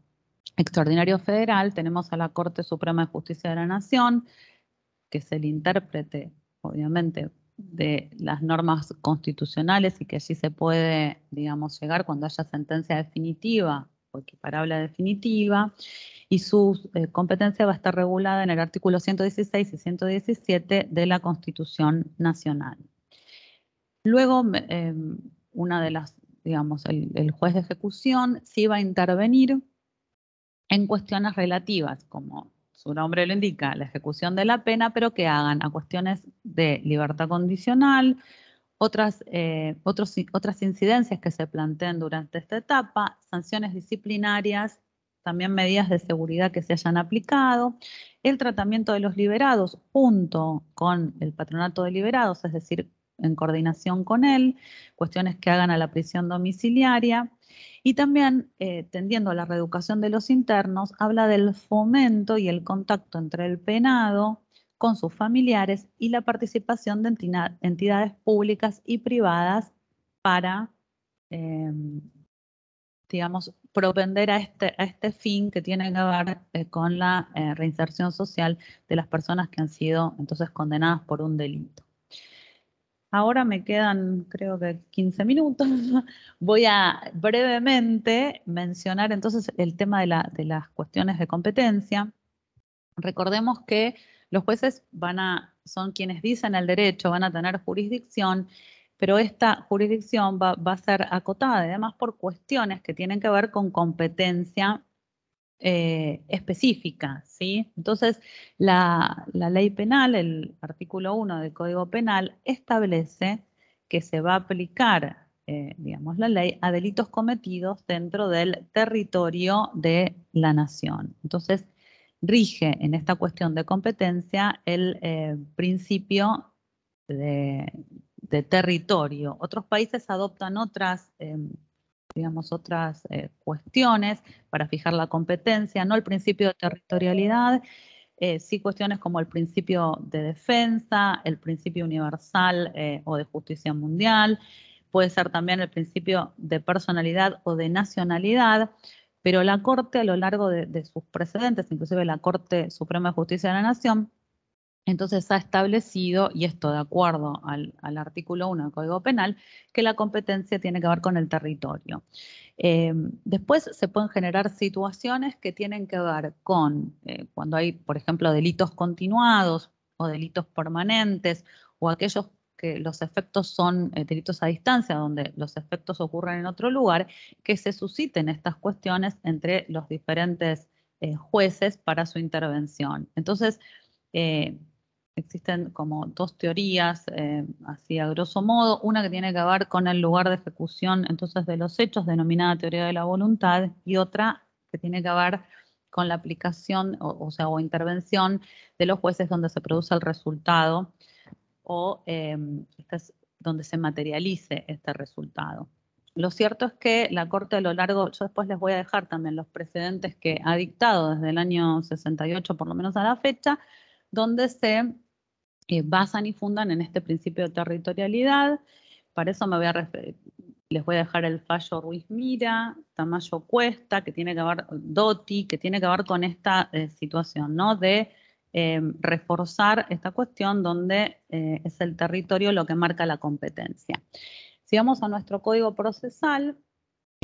extraordinario federal, tenemos a la Corte Suprema de Justicia de la Nación, que es el intérprete, obviamente, de las normas constitucionales y que allí se puede, digamos, llegar cuando haya sentencia definitiva o equiparable a definitiva, y su competencia va a estar regulada en el artículo 116 y 117 de la Constitución Nacional. Luego, una de las, digamos, el juez de ejecución sí va a intervenir en cuestiones relativas, como su nombre lo indica, la ejecución de la pena, pero que hagan a cuestiones de libertad condicional, otras incidencias que se planteen durante esta etapa, sanciones disciplinarias, también medidas de seguridad que se hayan aplicado, el tratamiento de los liberados junto con el patronato de liberados, es decir, en coordinación con él, cuestiones que hagan a la prisión domiciliaria, y también, tendiendo a la reeducación de los internos, habla del fomento y el contacto entre el penado con sus familiares y la participación de entidades públicas y privadas para, digamos, propender a este fin que tiene que ver con la reinserción social de las personas que han sido entonces condenadas por un delito. Ahora me quedan, creo que 15 minutos. Voy a brevemente mencionar entonces el tema de las cuestiones de competencia. Recordemos que los jueces son quienes dicen el derecho, van a tener jurisdicción, pero esta jurisdicción va a ser acotada, además por cuestiones que tienen que ver con competencia específica, ¿sí? Entonces, la ley penal, el artículo 1 del Código Penal, establece que se va a aplicar, digamos, la ley a delitos cometidos dentro del territorio de la nación. Entonces, rige en esta cuestión de competencia el principio de territorio. Otros países adoptan otras digamos, otras cuestiones para fijar la competencia, no el principio de territorialidad, sí cuestiones como el principio de defensa, el principio universal o de justicia mundial, puede ser también el principio de personalidad o de nacionalidad, pero la Corte a lo largo de sus precedentes, inclusive la Corte Suprema de Justicia de la Nación, entonces ha establecido, y esto de acuerdo al artículo 1 del Código Penal, que la competencia tiene que ver con el territorio. Después se pueden generar situaciones que tienen que ver con cuando hay, por ejemplo, delitos continuados o delitos permanentes, o aquellos que los efectos son delitos a distancia, donde los efectos ocurren en otro lugar, que se susciten estas cuestiones entre los diferentes jueces para su intervención. Entonces, existen como dos teorías, así a grosso modo, una que tiene que ver con el lugar de ejecución entonces de los hechos, denominada teoría de la voluntad, y otra que tiene que ver con la aplicación, o intervención de los jueces donde se produce el resultado, o es donde se materialice este resultado. Lo cierto es que la Corte a lo largo, yo después les voy a dejar también los precedentes que ha dictado desde el año 68 por lo menos a la fecha, donde se basan y fundan en este principio de territorialidad. Para eso me voy a Les voy a dejar el fallo Ruiz Mira, Tamayo Cuesta, que tiene que ver, Dotti, que tiene que ver con esta situación, ¿no? De reforzar esta cuestión donde es el territorio lo que marca la competencia. Si vamos a nuestro código procesal,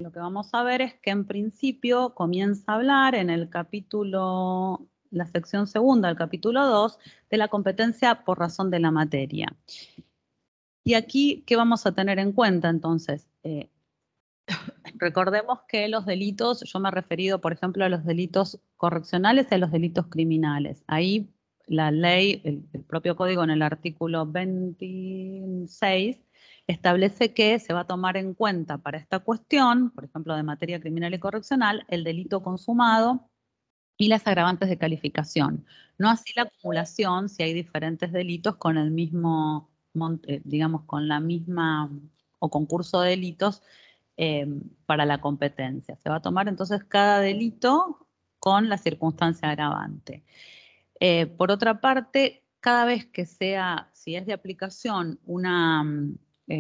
lo que vamos a ver es que en principio comienza a hablar en el capítulo, la sección segunda del capítulo 2, de la competencia por razón de la materia. Y aquí, ¿qué vamos a tener en cuenta entonces? Recordemos que los delitos, yo me he referido, por ejemplo, a los delitos correccionales y a los delitos criminales. Ahí la ley, el propio código en el artículo 26, establece que se va a tomar en cuenta para esta cuestión, por ejemplo, de materia criminal y correccional, el delito consumado y las agravantes de calificación. No así la acumulación si hay diferentes delitos con el mismo, digamos, con la misma o concurso de delitos para la competencia. Se va a tomar entonces cada delito con la circunstancia agravante. Por otra parte, cada vez que sea, si es de aplicación una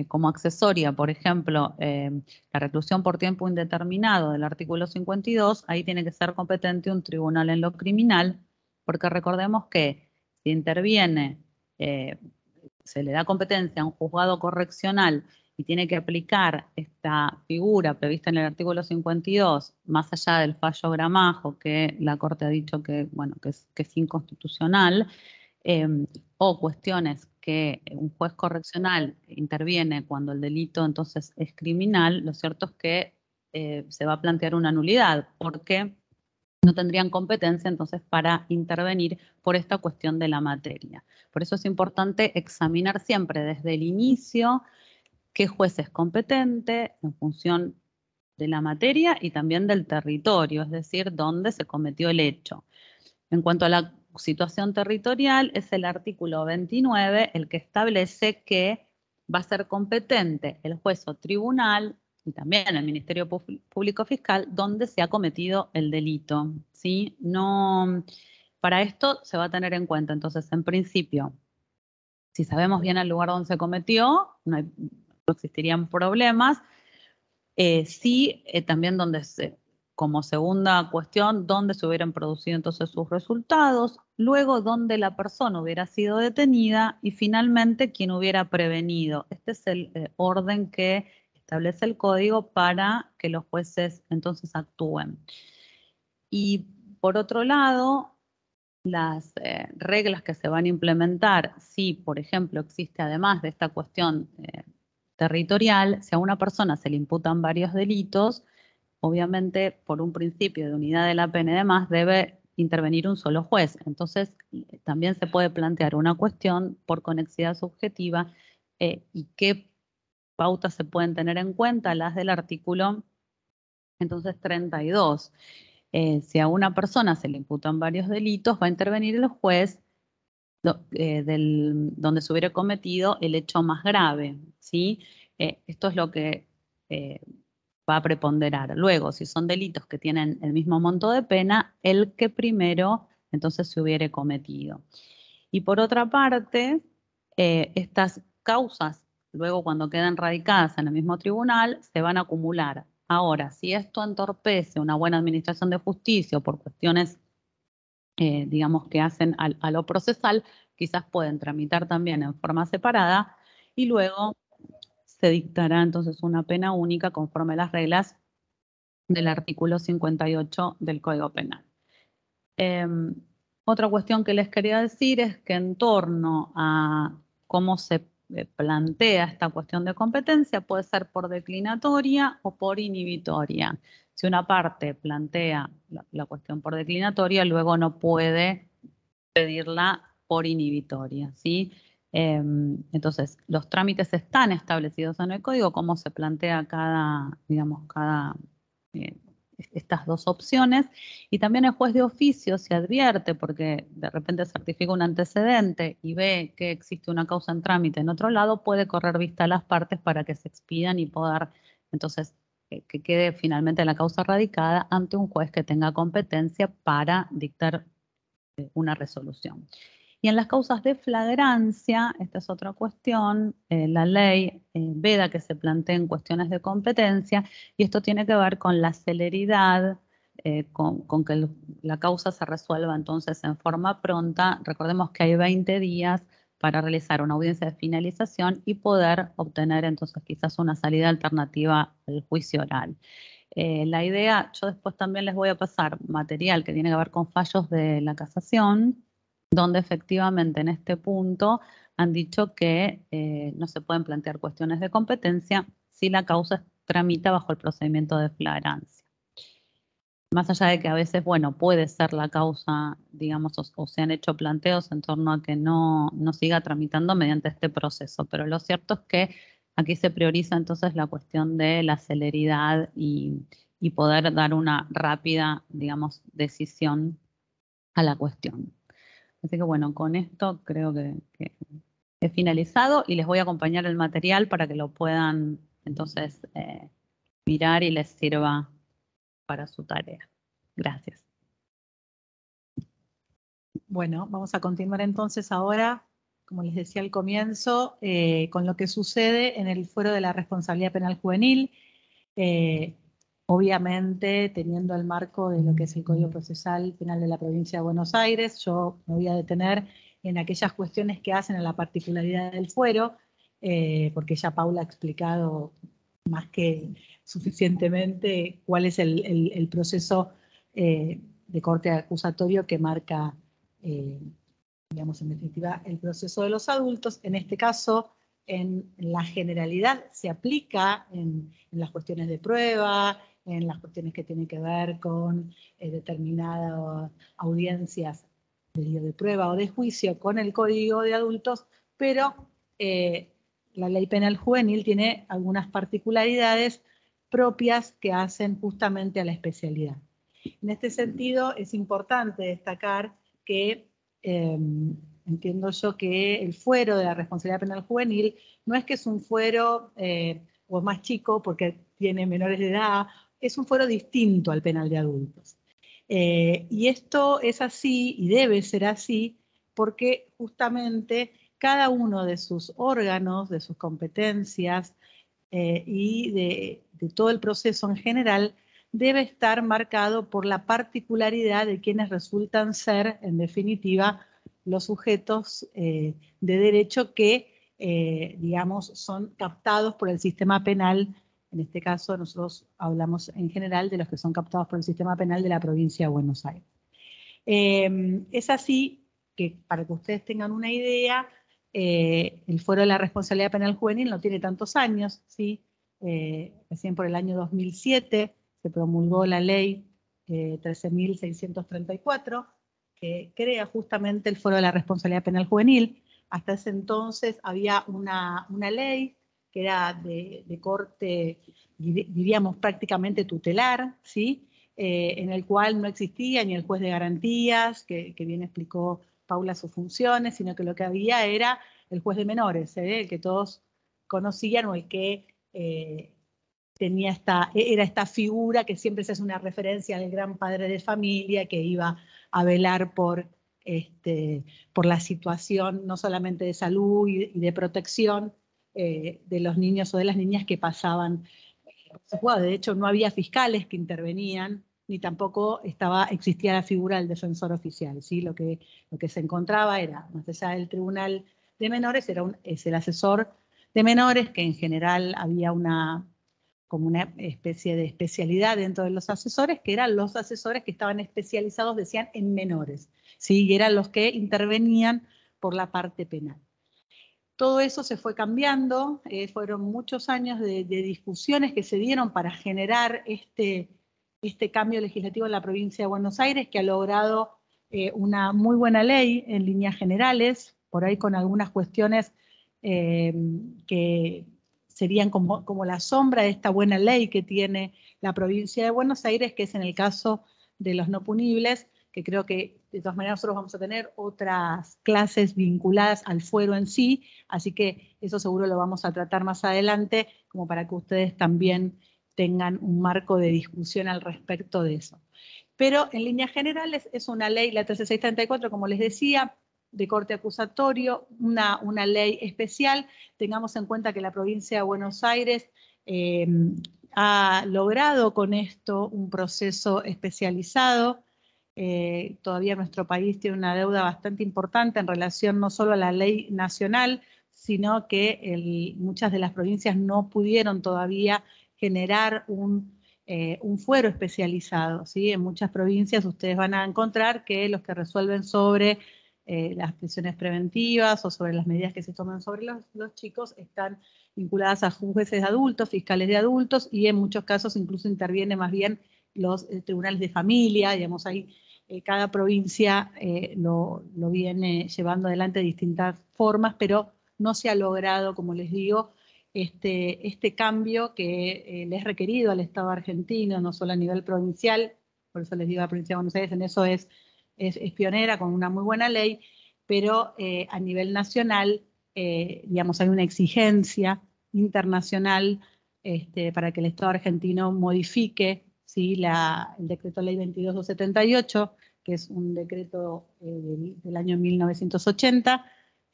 como accesoria, por ejemplo, la reclusión por tiempo indeterminado del artículo 52, ahí tiene que ser competente un tribunal en lo criminal, porque recordemos que si interviene, se le da competencia a un juzgado correccional y tiene que aplicar esta figura prevista en el artículo 52, más allá del fallo Gramajo, que la Corte ha dicho que, bueno, que es inconstitucional, eh, o cuestiones que un juez correccional interviene cuando el delito entonces es criminal, lo cierto es que se va a plantear una nulidad, porque no tendrían competencia entonces para intervenir por esta cuestión de la materia. Por eso es importante examinar siempre desde el inicio qué juez es competente en función de la materia y también del territorio, es decir, dónde se cometió el hecho. En cuanto a la situación territorial, es el artículo 29 el que establece que va a ser competente el juez o tribunal y también el Ministerio Público Fiscal donde se ha cometido el delito, ¿sí? No, para esto se va a tener en cuenta, entonces, en principio, si sabemos bien el lugar donde se cometió, no existirían problemas. Sí, también donde como segunda cuestión, donde se hubieran producido entonces sus resultados, luego donde la persona hubiera sido detenida y finalmente quien hubiera prevenido. Este es el orden que establece el código para que los jueces entonces actúen. Y por otro lado, las reglas que se van a implementar, si por ejemplo existe además de esta cuestión territorial, si a una persona se le imputan varios delitos, obviamente por un principio de unidad de la pena y demás debe intervenir un solo juez. Entonces también se puede plantear una cuestión por conexidad subjetiva y qué pautas se pueden tener en cuenta, las del artículo entonces 32. Si a una persona se le imputan varios delitos, va a intervenir el juez donde se hubiera cometido el hecho más grave, ¿sí? Esto es lo que va a preponderar. Luego, si son delitos que tienen el mismo monto de pena, el que primero entonces se hubiere cometido. Y por otra parte, estas causas, luego cuando quedan radicadas en el mismo tribunal, se van a acumular. Ahora, si esto entorpece una buena administración de justicia o por cuestiones digamos, que hacen a lo procesal, quizás pueden tramitar también en forma separada y luego se dictará entonces una pena única conforme a las reglas del artículo 58 del Código Penal. Otra cuestión que les quería decir es que en torno a cómo se plantea esta cuestión de competencia puede ser por declinatoria o por inhibitoria. Si una parte plantea la cuestión por declinatoria, luego no puede pedirla por inhibitoria, ¿sí? Entonces, los trámites están establecidos en el código, cómo se plantea cada, digamos, estas dos opciones. Y también el juez de oficio se advierte, porque de repente certifica un antecedente y ve que existe una causa en trámite en otro lado, puede correr vista a las partes para que se expidan y poder, entonces, que quede finalmente la causa radicada ante un juez que tenga competencia para dictar una resolución. Y en las causas de flagrancia, esta es otra cuestión, la ley veda que se planteen cuestiones de competencia, y esto tiene que ver con la celeridad, con que la causa se resuelva entonces en forma pronta. Recordemos que hay 20 días para realizar una audiencia de finalización y poder obtener entonces quizás una salida alternativa al juicio oral. La idea, yo después también les voy a pasar material que tiene que ver con fallos de la casación, donde efectivamente en este punto han dicho que no se pueden plantear cuestiones de competencia si la causa tramita bajo el procedimiento de flagrancia. Más allá de que a veces, bueno, puede ser la causa, digamos, o se han hecho planteos en torno a que no siga tramitando mediante este proceso, pero lo cierto es que aquí se prioriza entonces la cuestión de la celeridad y poder dar una rápida, digamos, decisión a la cuestión. Así que bueno, con esto creo que he finalizado y les voy a acompañar el material para que lo puedan entonces mirar y les sirva para su tarea. Gracias. Bueno, vamos a continuar entonces ahora, como les decía al comienzo, con lo que sucede en el fuero de la responsabilidad penal juvenil, obviamente teniendo el marco de lo que es el Código Procesal Penal de la Provincia de Buenos Aires. Yo me voy a detener en aquellas cuestiones que hacen a la particularidad del fuero, porque ya Paula ha explicado más que suficientemente cuál es el proceso de corte acusatorio que marca, digamos, en definitiva, el proceso de los adultos. En este caso, en la generalidad se aplica en las cuestiones de prueba, en las cuestiones que tienen que ver con determinadas audiencias de prueba o de juicio con el Código de Adultos, pero la Ley Penal Juvenil tiene algunas particularidades propias que hacen justamente a la especialidad. En este sentido, es importante destacar que entiendo yo que el fuero de la responsabilidad penal juvenil no es que es un fuero o más chico porque tiene menores de edad, es un fuero distinto al penal de adultos. Y esto es así y debe ser así porque justamente cada uno de sus órganos, de sus competencias y de todo el proceso en general debe estar marcado por la particularidad de quienes resultan ser, en definitiva, los sujetos de derecho que, digamos, son captados por el sistema penal. En este caso, nosotros hablamos en general de los que son captados por el sistema penal de la provincia de Buenos Aires. Es así que, para que ustedes tengan una idea, el Fuero de la Responsabilidad Penal Juvenil no tiene tantos años, ¿sí? Recién por el año 2007 se promulgó la ley 13.634, que crea justamente el Fuero de la Responsabilidad Penal Juvenil. Hasta ese entonces había una ley que era de corte, diríamos, prácticamente tutelar, ¿sí? En el cual no existía ni el juez de garantías, que bien explicó Paula sus funciones, sino que lo que había era el juez de menores, el que todos conocían, o el que tenía era esta figura que siempre se hace una referencia al gran padre de familia que iba a velar por la situación no solamente de salud y de protección de los niños o de las niñas que pasaban. De hecho, no había fiscales que intervenían, ni tampoco existía la figura del defensor oficial, ¿sí? Lo que se encontraba era, más allá del tribunal de menores, es el asesor de menores, que en general había como una especie de especialidad dentro de los asesores, que eran los asesores que estaban especializados, decían, en menores, ¿sí? Y eran los que intervenían por la parte penal. Todo eso se fue cambiando, fueron muchos años de discusiones que se dieron para generar este cambio legislativo en la provincia de Buenos Aires, que ha logrado una muy buena ley en líneas generales, por ahí con algunas cuestiones que serían como la sombra de esta buena ley que tiene la provincia de Buenos Aires, que es en el caso de los no punibles, que creo que de todas maneras nosotros vamos a tener otras clases vinculadas al fuero en sí, así que eso seguro lo vamos a tratar más adelante, como para que ustedes también tengan un marco de discusión al respecto de eso. Pero en líneas generales es una ley, la 13634, como les decía, de corte acusatorio, una ley especial. Tengamos en cuenta que la provincia de Buenos Aires ha logrado con esto un proceso especializado. Todavía nuestro país tiene una deuda bastante importante en relación no solo a la ley nacional, sino que muchas de las provincias no pudieron todavía generar un fuero especializado, ¿sí? En muchas provincias ustedes van a encontrar que los que resuelven sobre las prisiones preventivas o sobre las medidas que se toman sobre los chicos están vinculadas a jueces de adultos, fiscales de adultos, y en muchos casos incluso interviene más bien los tribunales de familia, digamos, ahí cada provincia lo viene llevando adelante de distintas formas, pero no se ha logrado, como les digo, este cambio que le es requerido al Estado argentino, no solo a nivel provincial, por eso les digo a la provincia de Buenos Aires, en eso es pionera con una muy buena ley, pero a nivel nacional, digamos, hay una exigencia internacional para que el Estado argentino modifique, ¿sí?, el decreto ley 22278, que es un decreto del año 1980,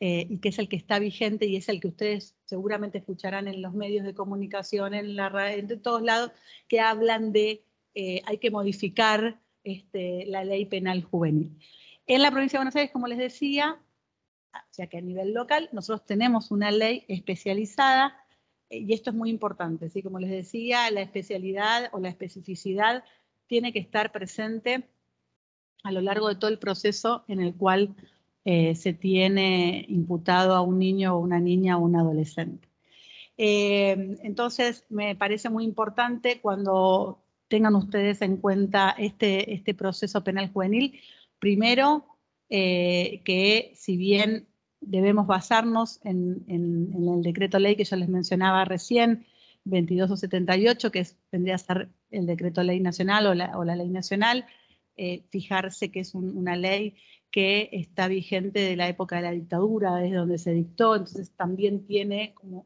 y que es el que está vigente y es el que ustedes seguramente escucharán en los medios de comunicación, en la radio, de todos lados, que hablan de hay que modificar la ley penal juvenil. En la provincia de Buenos Aires, como les decía, o sea que a nivel local, nosotros tenemos una ley especializada, y esto es muy importante, ¿sí? Como les decía, la especialidad o la especificidad tiene que estar presente a lo largo de todo el proceso en el cual se tiene imputado a un niño o una niña o un adolescente. Entonces, me parece muy importante cuando tengan ustedes en cuenta este proceso penal juvenil, primero, que si bien debemos basarnos en el decreto ley que yo les mencionaba recién, 2278, que vendría a ser el decreto ley nacional o la ley nacional, fijarse que es una ley que está vigente de la época de la dictadura, desde donde se dictó, entonces también tiene como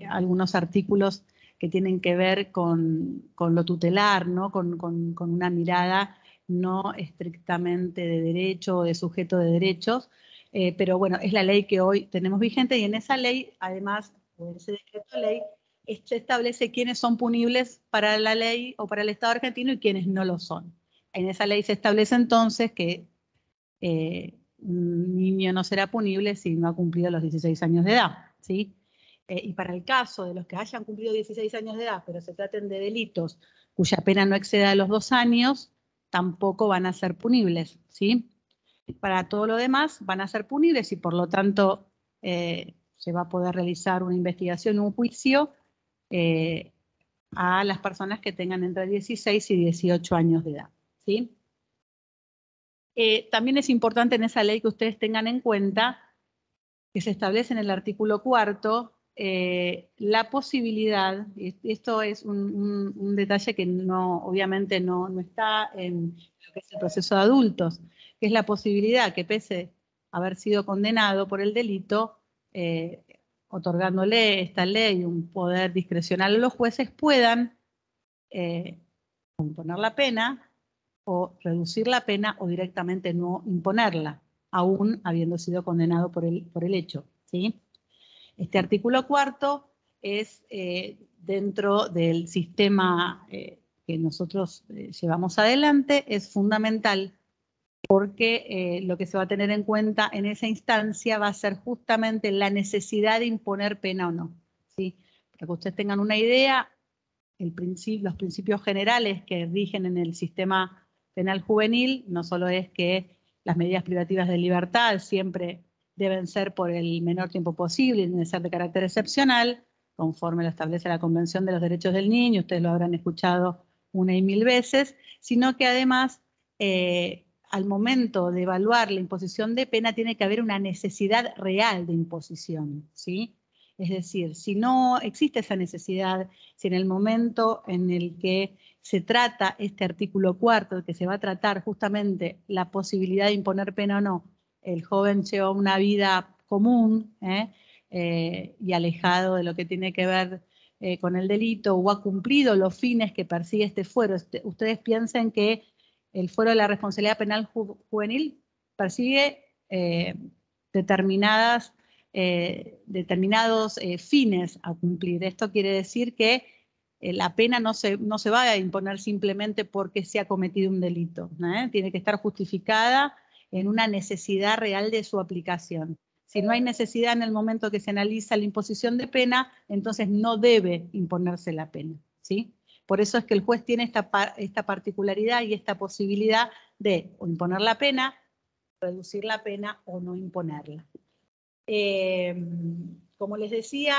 algunos artículos que tienen que ver con lo tutelar, ¿no? Con una mirada no estrictamente de derecho o de sujeto de derechos, pero bueno, es la ley que hoy tenemos vigente y en esa ley, además, en ese decreto ley, se establece quiénes son punibles para la ley o para el Estado argentino y quiénes no lo son. En esa ley se establece entonces que un niño no será punible si no ha cumplido los 16 años de edad, ¿sí? Y para el caso de los que hayan cumplido 16 años de edad, pero se traten de delitos cuya pena no exceda los 2 años, tampoco van a ser punibles, ¿sí? Para todo lo demás van a ser punibles y por lo tanto se va a poder realizar una investigación, un juicio a las personas que tengan entre 16 y 18 años de edad, ¿sí? También es importante en esa ley que ustedes tengan en cuenta que se establece en el artículo 4 la posibilidad, y esto es un detalle que obviamente no está en lo que es el proceso de adultos, que es la posibilidad que pese a haber sido condenado por el delito, otorgándole esta ley un poder discrecional a los jueces, puedan imponer la pena o reducir la pena o directamente no imponerla, aún habiendo sido condenado por el hecho, ¿sí? Este artículo 4 es dentro del sistema que nosotros llevamos adelante, es fundamental porque lo que se va a tener en cuenta en esa instancia va a ser justamente la necesidad de imponer pena o no, ¿sí? Para que ustedes tengan una idea, los principios generales que rigen en el sistema penal juvenil no solo es que las medidas privativas de libertad siempre deben ser por el menor tiempo posible y deben ser de carácter excepcional, conforme lo establece la Convención de los Derechos del Niño, ustedes lo habrán escuchado una y mil veces, sino que además al momento de evaluar la imposición de pena tiene que haber una necesidad real de imposición, ¿sí? Es decir, si no existe esa necesidad, si en el momento en el que se trata este artículo 4, que se va a tratar justamente la posibilidad de imponer pena o no, el joven lleva una vida común y alejado de lo que tiene que ver con el delito o ha cumplido los fines que persigue este fuero. Ustedes piensen que el fuero de la responsabilidad penal juvenil persigue determinados fines a cumplir. Esto quiere decir que la pena no se va a imponer simplemente porque se ha cometido un delito, ¿eh? Tiene que estar justificada en una necesidad real de su aplicación. Si no hay necesidad en el momento que se analiza la imposición de pena, entonces no debe imponerse la pena, ¿sí? Por eso es que el juez tiene esta particularidad y esta posibilidad de o imponer la pena, reducir la pena o no imponerla. Como les decía,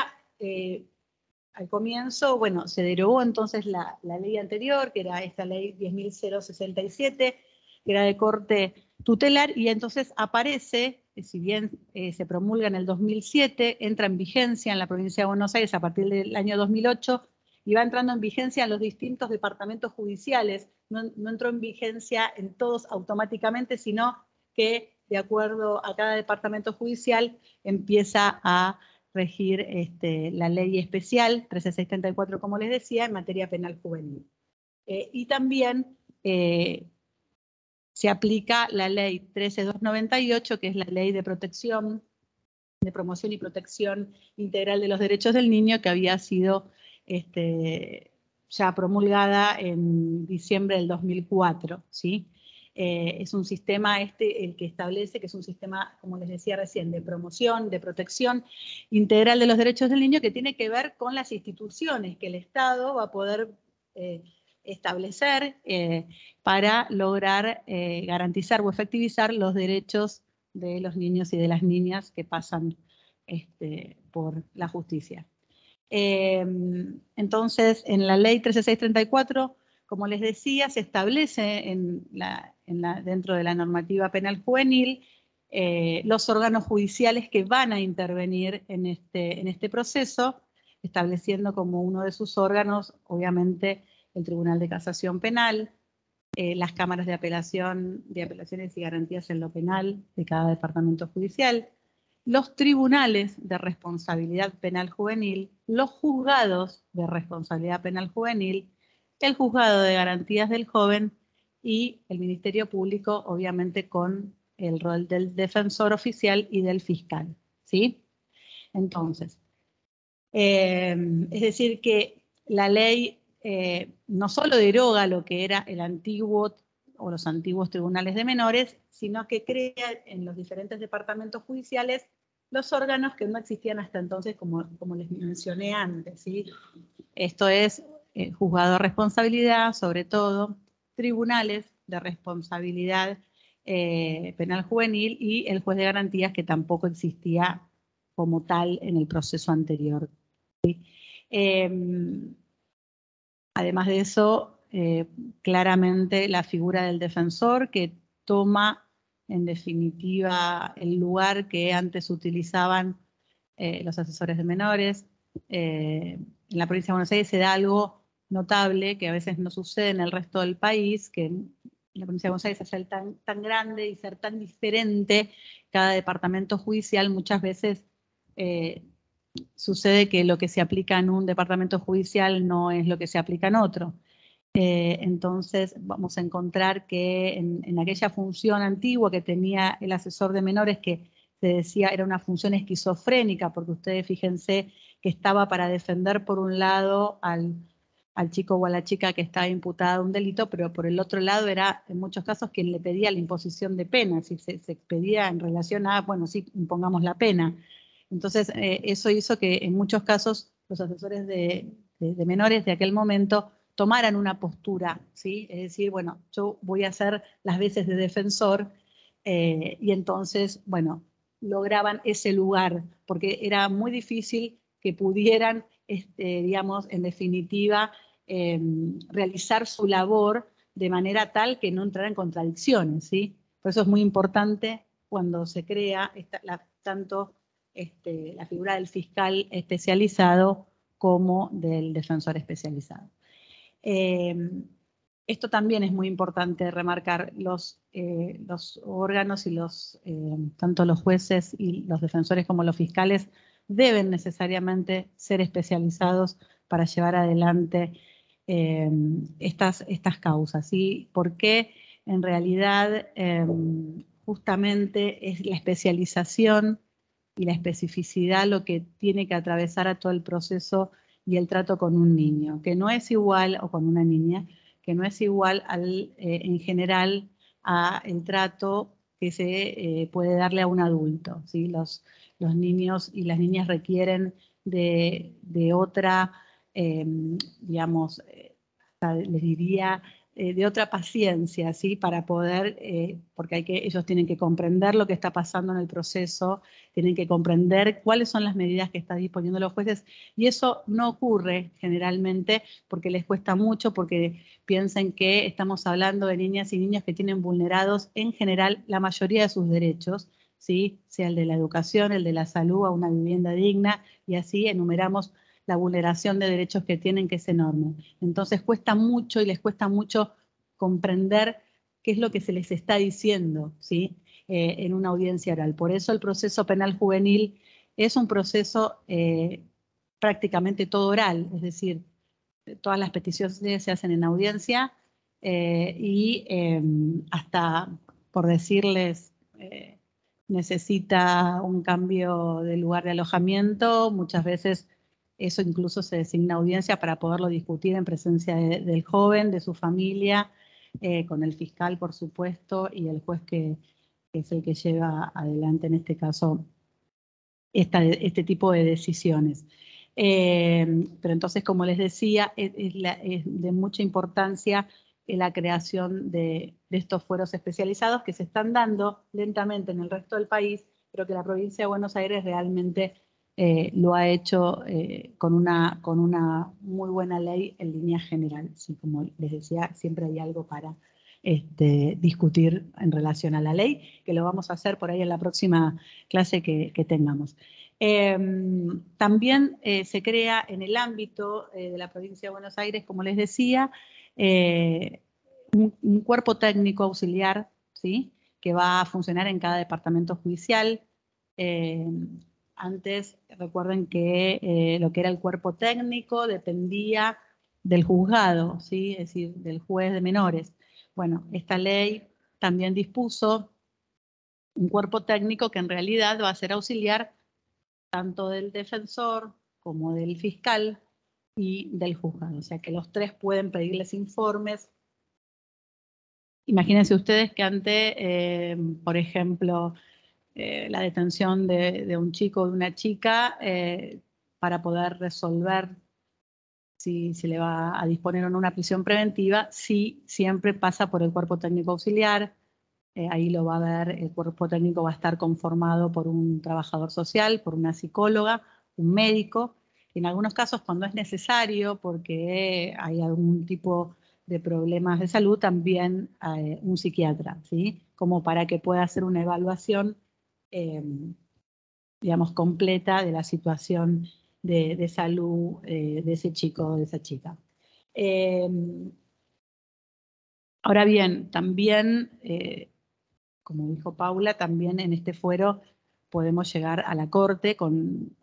al comienzo, bueno, se derogó entonces la ley anterior, que era esta ley 10.067, que era de corte tutelar, y entonces aparece, si bien se promulga en el 2007, entra en vigencia en la provincia de Buenos Aires a partir del año 2008, y va entrando en vigencia en los distintos departamentos judiciales. No entró en vigencia en todos automáticamente, sino que de acuerdo a cada departamento judicial empieza a regir la ley especial 13634, como les decía, en materia penal juvenil. Y también se aplica la ley 13298, que es la ley de protección, de promoción y protección integral de los derechos del niño, que había sido ya promulgada en diciembre del 2004, ¿sí? Es un sistema el que establece que es un sistema, como les decía recién, de promoción, de protección integral de los derechos del niño, que tiene que ver con las instituciones que el Estado va a poder establecer para lograr garantizar o efectivizar los derechos de los niños y de las niñas que pasan por la justicia. Entonces, en la ley 13634, como les decía, se establece dentro de la normativa penal juvenil los órganos judiciales que van a intervenir en este proceso, estableciendo como uno de sus órganos, obviamente, el Tribunal de Casación Penal, las cámaras de apelaciones y garantías en lo penal de cada departamento judicial, los tribunales de responsabilidad penal juvenil, los juzgados de responsabilidad penal juvenil, el juzgado de garantías del joven y el Ministerio Público, obviamente con el rol del defensor oficial y del fiscal, ¿sí? Entonces, es decir que la ley no solo deroga lo que era el antiguo o los antiguos tribunales de menores, sino que crea en los diferentes departamentos judiciales los órganos que no existían hasta entonces, como les mencioné antes, ¿sí? Esto es juzgado de responsabilidad, sobre todo, tribunales de responsabilidad penal juvenil y el juez de garantías, que tampoco existía como tal en el proceso anterior. ¿Sí? Además de eso, claramente la figura del defensor, que toma en definitiva el lugar que antes utilizaban los asesores de menores. En la provincia de Buenos Aires se da algo notable que a veces no sucede en el resto del país, que en la provincia de Buenos Aires, al ser tan grande y ser tan diferente cada departamento judicial, muchas veces sucede que lo que se aplica en un departamento judicial no es lo que se aplica en otro. Entonces vamos a encontrar que en aquella función antigua que tenía el asesor de menores, que se decía era una función esquizofrénica, porque ustedes fíjense que estaba para defender por un lado al chico o a la chica que estaba imputada de un delito, pero por el otro lado era en muchos casos quien le pedía la imposición de pena, si se pedía en relación a, bueno, sí, impongamos la pena. Entonces, eso hizo que en muchos casos los asesores de menores de aquel momento tomaran una postura, ¿sí? Es decir, bueno, yo voy a hacer las veces de defensor y entonces, bueno, lograban ese lugar, porque era muy difícil que pudieran, digamos, en definitiva, realizar su labor de manera tal que no entrara en contradicciones, ¿sí? Por eso es muy importante cuando se crea tanto la figura del fiscal especializado como del defensor especializado. Esto también es muy importante remarcar, los órganos y tanto los jueces y los defensores como los fiscales deben necesariamente ser especializados para llevar adelante estas causas, ¿sí? Porque en realidad justamente es la especialización y la especificidad lo que tiene que atravesar a todo el proceso y el trato con un niño, que no es igual, o con una niña, que no es igual en general al trato que se puede darle a un adulto, ¿sí? Los niños y las niñas requieren de otra, digamos, les diría, de otra paciencia, ¿sí? Para poder, porque ellos tienen que comprender lo que está pasando en el proceso, tienen que comprender cuáles son las medidas que están disponiendo los jueces, y eso no ocurre generalmente porque les cuesta mucho, porque piensen que estamos hablando de niñas y niños que tienen vulnerados en general la mayoría de sus derechos, ¿sí? Sea el de la educación, el de la salud, a una vivienda digna, y así enumeramos la vulneración de derechos que tienen, que es enorme. Entonces cuesta mucho y les cuesta mucho comprender qué es lo que se les está diciendo, ¿sí? En una audiencia oral. Por eso el proceso penal juvenil es un proceso prácticamente todo oral, es decir, todas las peticiones se hacen en audiencia y hasta, por decirles, necesita un cambio de lugar de alojamiento, muchas veces eso incluso se designa audiencia para poderlo discutir en presencia del joven, de su familia, con el fiscal, por supuesto, y el juez que es el que lleva adelante, en este caso, este tipo de decisiones. Pero entonces, como les decía, es de mucha importancia la creación de estos fueros especializados que se están dando lentamente en el resto del país, pero que la provincia de Buenos Aires realmente lo ha hecho con una muy buena ley en línea general. Sí, como les decía, siempre hay algo para discutir en relación a la ley, que lo vamos a hacer por ahí en la próxima clase que tengamos. También se crea en el ámbito de la provincia de Buenos Aires, como les decía, un cuerpo técnico auxiliar, ¿sí? Que va a funcionar en cada departamento judicial. Antes, recuerden que lo que era el cuerpo técnico dependía del juzgado, ¿sí? Es decir, del juez de menores. Bueno, esta ley también dispuso un cuerpo técnico que en realidad va a ser auxiliar tanto del defensor como del fiscal y del juzgado. O sea que los tres pueden pedirles informes. Imagínense ustedes que ante, por ejemplo, la detención de un chico o de una chica, para poder resolver si se le va a disponer o no una prisión preventiva, sí siempre pasa por el cuerpo técnico auxiliar. Ahí lo va a ver, el cuerpo técnico va a estar conformado por un trabajador social, por una psicóloga, un médico, y en algunos casos cuando es necesario, porque hay algún tipo de problemas de salud, también un psiquiatra, ¿sí? Como para que pueda hacer una evaluación, digamos, completa de la situación de salud de ese chico o de esa chica. Ahora bien, también como dijo Paula, también en este fuero podemos llegar a la Corte,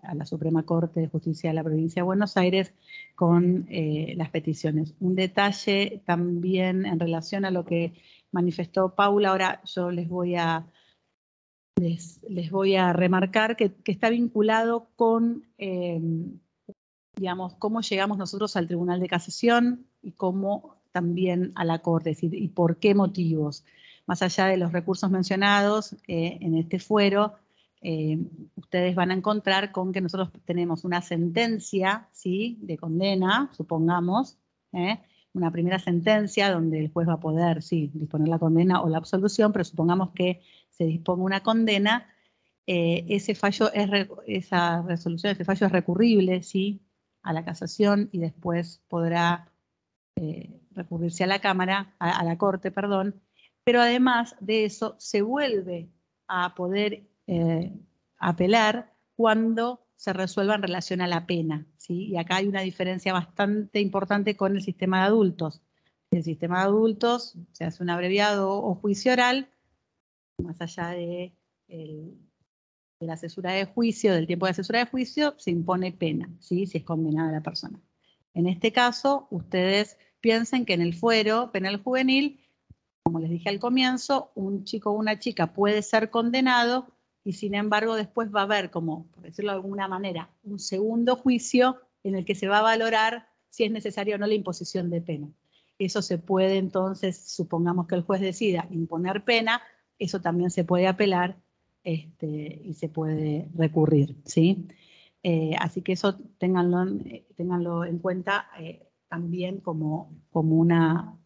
a la Suprema Corte de Justicia de la Provincia de Buenos Aires, con las peticiones. Un detalle también en relación a lo que manifestó Paula, ahora yo les voy a remarcar que está vinculado con, digamos, cómo llegamos nosotros al Tribunal de Casación y cómo también a la Corte, es decir, y por qué motivos. Más allá de los recursos mencionados en este fuero, ustedes van a encontrar con que nosotros tenemos una sentencia, ¿sí?, de condena, supongamos, una primera sentencia donde el juez va a poder, sí, disponer la condena o la absolución, pero supongamos que se disponga una condena, ese fallo esa resolución, ese fallo es recurrible, ¿sí?, a la casación, y después podrá recurrirse a la Cámara, a la Corte, perdón, pero además de eso se vuelve a poder apelar cuando se resuelva en relación a la pena, ¿sí? Y acá hay una diferencia bastante importante con el sistema de adultos. En el sistema de adultos se hace un abreviado o juicio oral, más allá de la cesura de juicio, del tiempo de cesura de juicio, se impone pena, ¿sí?, si es condenada la persona. En este caso, ustedes piensen que en el fuero penal juvenil, como les dije al comienzo, un chico o una chica puede ser condenado y sin embargo después va a haber, como por decirlo de alguna manera, un segundo juicio en el que se va a valorar si es necesaria o no la imposición de pena. Eso se puede entonces, supongamos que el juez decida imponer pena, eso también se puede apelar y se puede recurrir, ¿sí? Así que eso ténganlo en cuenta también como una,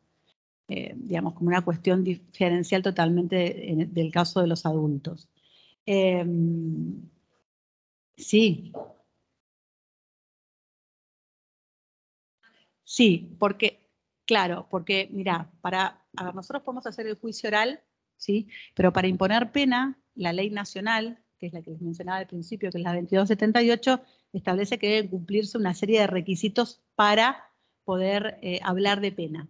digamos, como una cuestión diferencial totalmente del caso de los adultos. Sí. Sí, porque, claro, porque, mira, a ver, nosotros podemos hacer el juicio oral, ¿sí? Pero para imponer pena, la ley nacional, que es la que les mencionaba al principio, que es la 2278, establece que deben cumplirse una serie de requisitos para poder hablar de pena.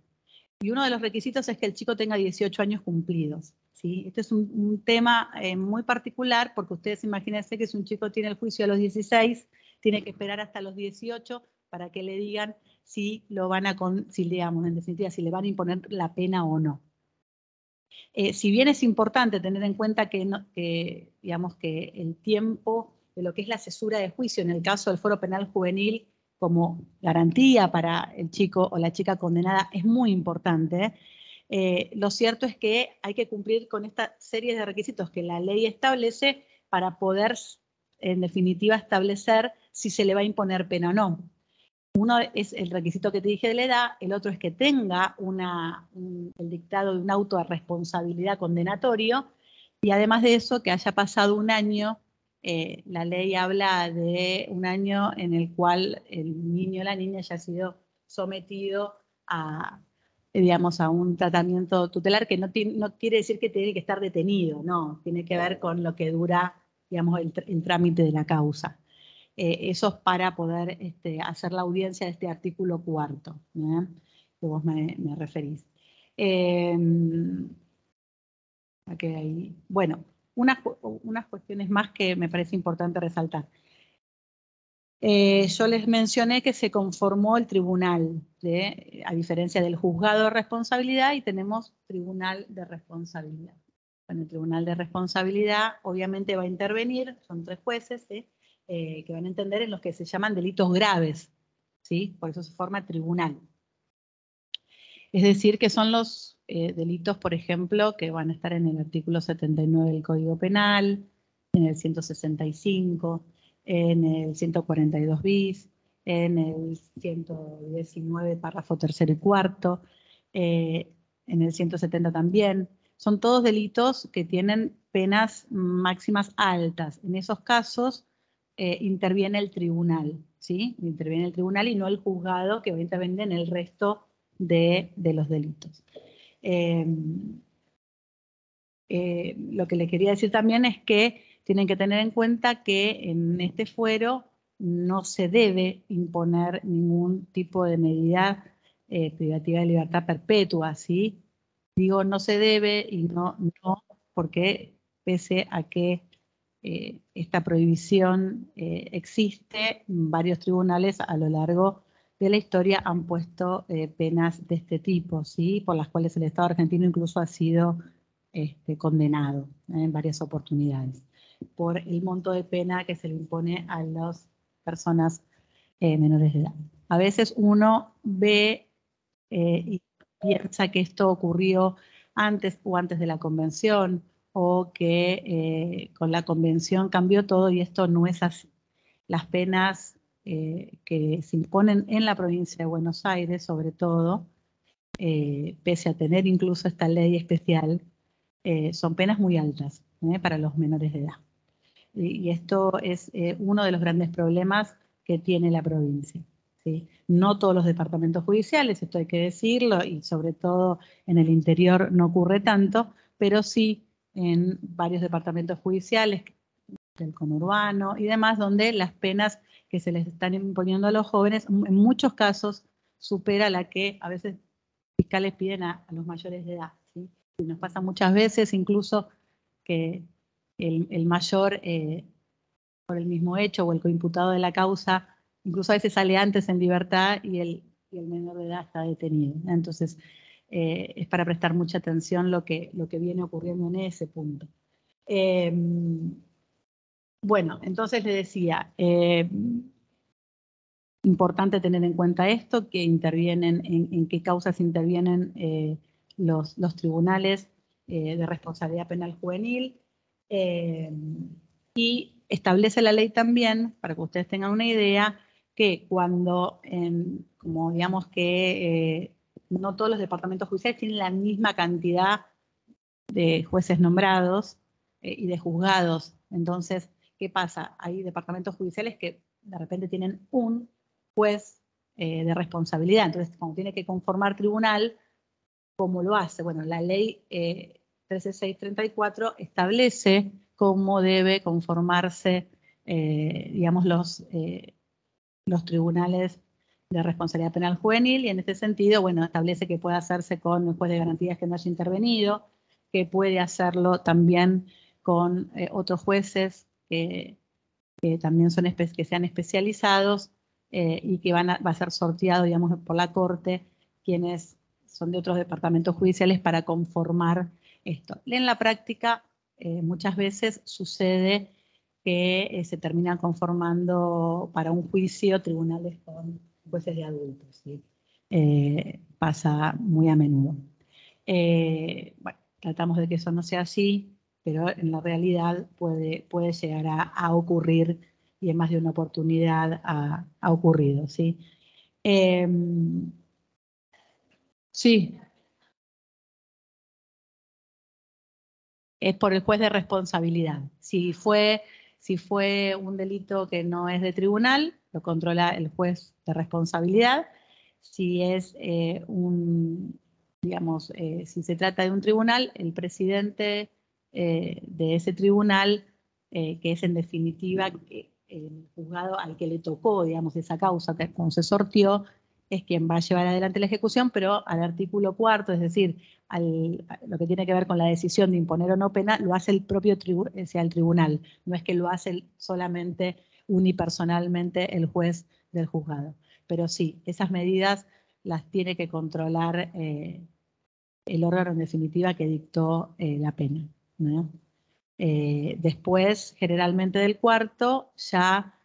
Y uno de los requisitos es que el chico tenga 18 años cumplidos, ¿sí? Este es un tema muy particular, porque ustedes imagínense que si un chico tiene el juicio a los 16, tiene que esperar hasta los 18 para que le digan si lo van a, si, digamos, en definitiva, si le van a imponer la pena o no. Si bien es importante tener en cuenta digamos, que el tiempo de lo que es la cesura de juicio en el caso del Foro Penal Juvenil como garantía para el chico o la chica condenada es muy importante. Lo cierto es que hay que cumplir con esta serie de requisitos que la ley establece para poder, en definitiva, establecer si se le va a imponer pena o no. Uno es el requisito que te dije de la edad, el otro es que tenga el dictado de un auto de responsabilidad condenatorio y además de eso que haya pasado un año, la ley habla de un año en el cual el niño o la niña haya sido sometido a, digamos, a un tratamiento tutelar que no quiere decir que tiene que estar detenido, no, tiene que ver con lo que dura, digamos, el trámite de la causa. Eso es para poder hacer la audiencia de este artículo 4, que vos me referís. Bueno, unas cuestiones más que me parece importante resaltar. Yo les mencioné que se conformó el tribunal, a diferencia del juzgado de responsabilidad, y tenemos tribunal de responsabilidad. Bueno, el tribunal de responsabilidad obviamente va a intervenir, son 3 jueces, que van a entender en los que se llaman delitos graves, ¿sí? Por eso se forma tribunal. Es decir, que son los delitos, por ejemplo, que van a estar en el artículo 79 del Código Penal, en el 165, en el 142 bis, en el 119, párrafo tercero y cuarto, en el 170 también. Son todos delitos que tienen penas máximas altas. En esos casos interviene el tribunal, ¿sí? Interviene el tribunal y no el juzgado que va a intervenir en el resto de los delitos. Lo que les quería decir también es que tienen que tener en cuenta que en este fuero no se debe imponer ningún tipo de medida privativa de libertad perpetua, ¿sí? Digo no se debe y no porque pese a que esta prohibición existe, varios tribunales a lo largo de la historia han puesto penas de este tipo, ¿sí? Por las cuales el Estado argentino incluso ha sido condenado en varias oportunidades por el monto de pena que se le impone a las personas menores de edad. A veces uno ve y piensa que esto ocurrió antes o antes de la convención o que con la convención cambió todo y esto no es así. Las penas que se imponen en la provincia de Buenos Aires, sobre todo, pese a tener incluso esta ley especial, son penas muy altas para los menores de edad. Y esto es uno de los grandes problemas que tiene la provincia, ¿sí? No todos los departamentos judiciales, esto hay que decirlo, y sobre todo en el interior no ocurre tanto, pero sí en varios departamentos judiciales, del conurbano y demás, donde las penas que se les están imponiendo a los jóvenes, en muchos casos, supera la que a veces fiscales piden a los mayores de edad, ¿sí? Y nos pasa muchas veces incluso que el mayor, por el mismo hecho, o el coimputado de la causa, incluso a veces sale antes en libertad y el menor de edad está detenido. Entonces, es para prestar mucha atención lo que viene ocurriendo en ese punto. Bueno, entonces le decía, importante tener en cuenta esto, que intervienen, en qué causas intervienen los tribunales de responsabilidad penal juvenil, y establece la ley también, para que ustedes tengan una idea, que cuando, como digamos que no todos los departamentos judiciales tienen la misma cantidad de jueces nombrados y de juzgados. Entonces, ¿qué pasa? Hay departamentos judiciales que de repente tienen un juez de responsabilidad. Entonces, cuando tiene que conformar tribunal, ¿cómo lo hace? Bueno, la ley 13634 establece cómo debe conformarse, digamos, los tribunales de responsabilidad penal juvenil, y en este sentido, bueno, establece que puede hacerse con el juez de garantías que no haya intervenido, que puede hacerlo también con otros jueces que también que sean especializados y que va a ser sorteado, digamos, por la Corte, quienes son de otros departamentos judiciales para conformar esto. En la práctica, muchas veces sucede que se terminan conformando para un juicio tribunales con jueces de adultos, ¿sí? Pasa muy a menudo. Bueno, tratamos de que eso no sea así, pero en la realidad puede llegar a ocurrir, y en más de una oportunidad ha ocurrido, ¿sí? Sí, es por el juez de responsabilidad. Si fue un delito que no es de tribunal, lo controla el juez de responsabilidad. Si es digamos, si se trata de un tribunal, el presidente de ese tribunal, que es en definitiva el juzgado al que le tocó, digamos, esa causa que cuando se sortió, es quien va a llevar adelante la ejecución, pero al artículo 4, es decir, lo que tiene que ver con la decisión de imponer o no pena, lo hace el propio el tribunal, no es que lo hace solamente unipersonalmente el juez del juzgado. Pero sí, esas medidas las tiene que controlar el órgano en definitiva que dictó la pena, ¿no? Después, generalmente del cuarto, ya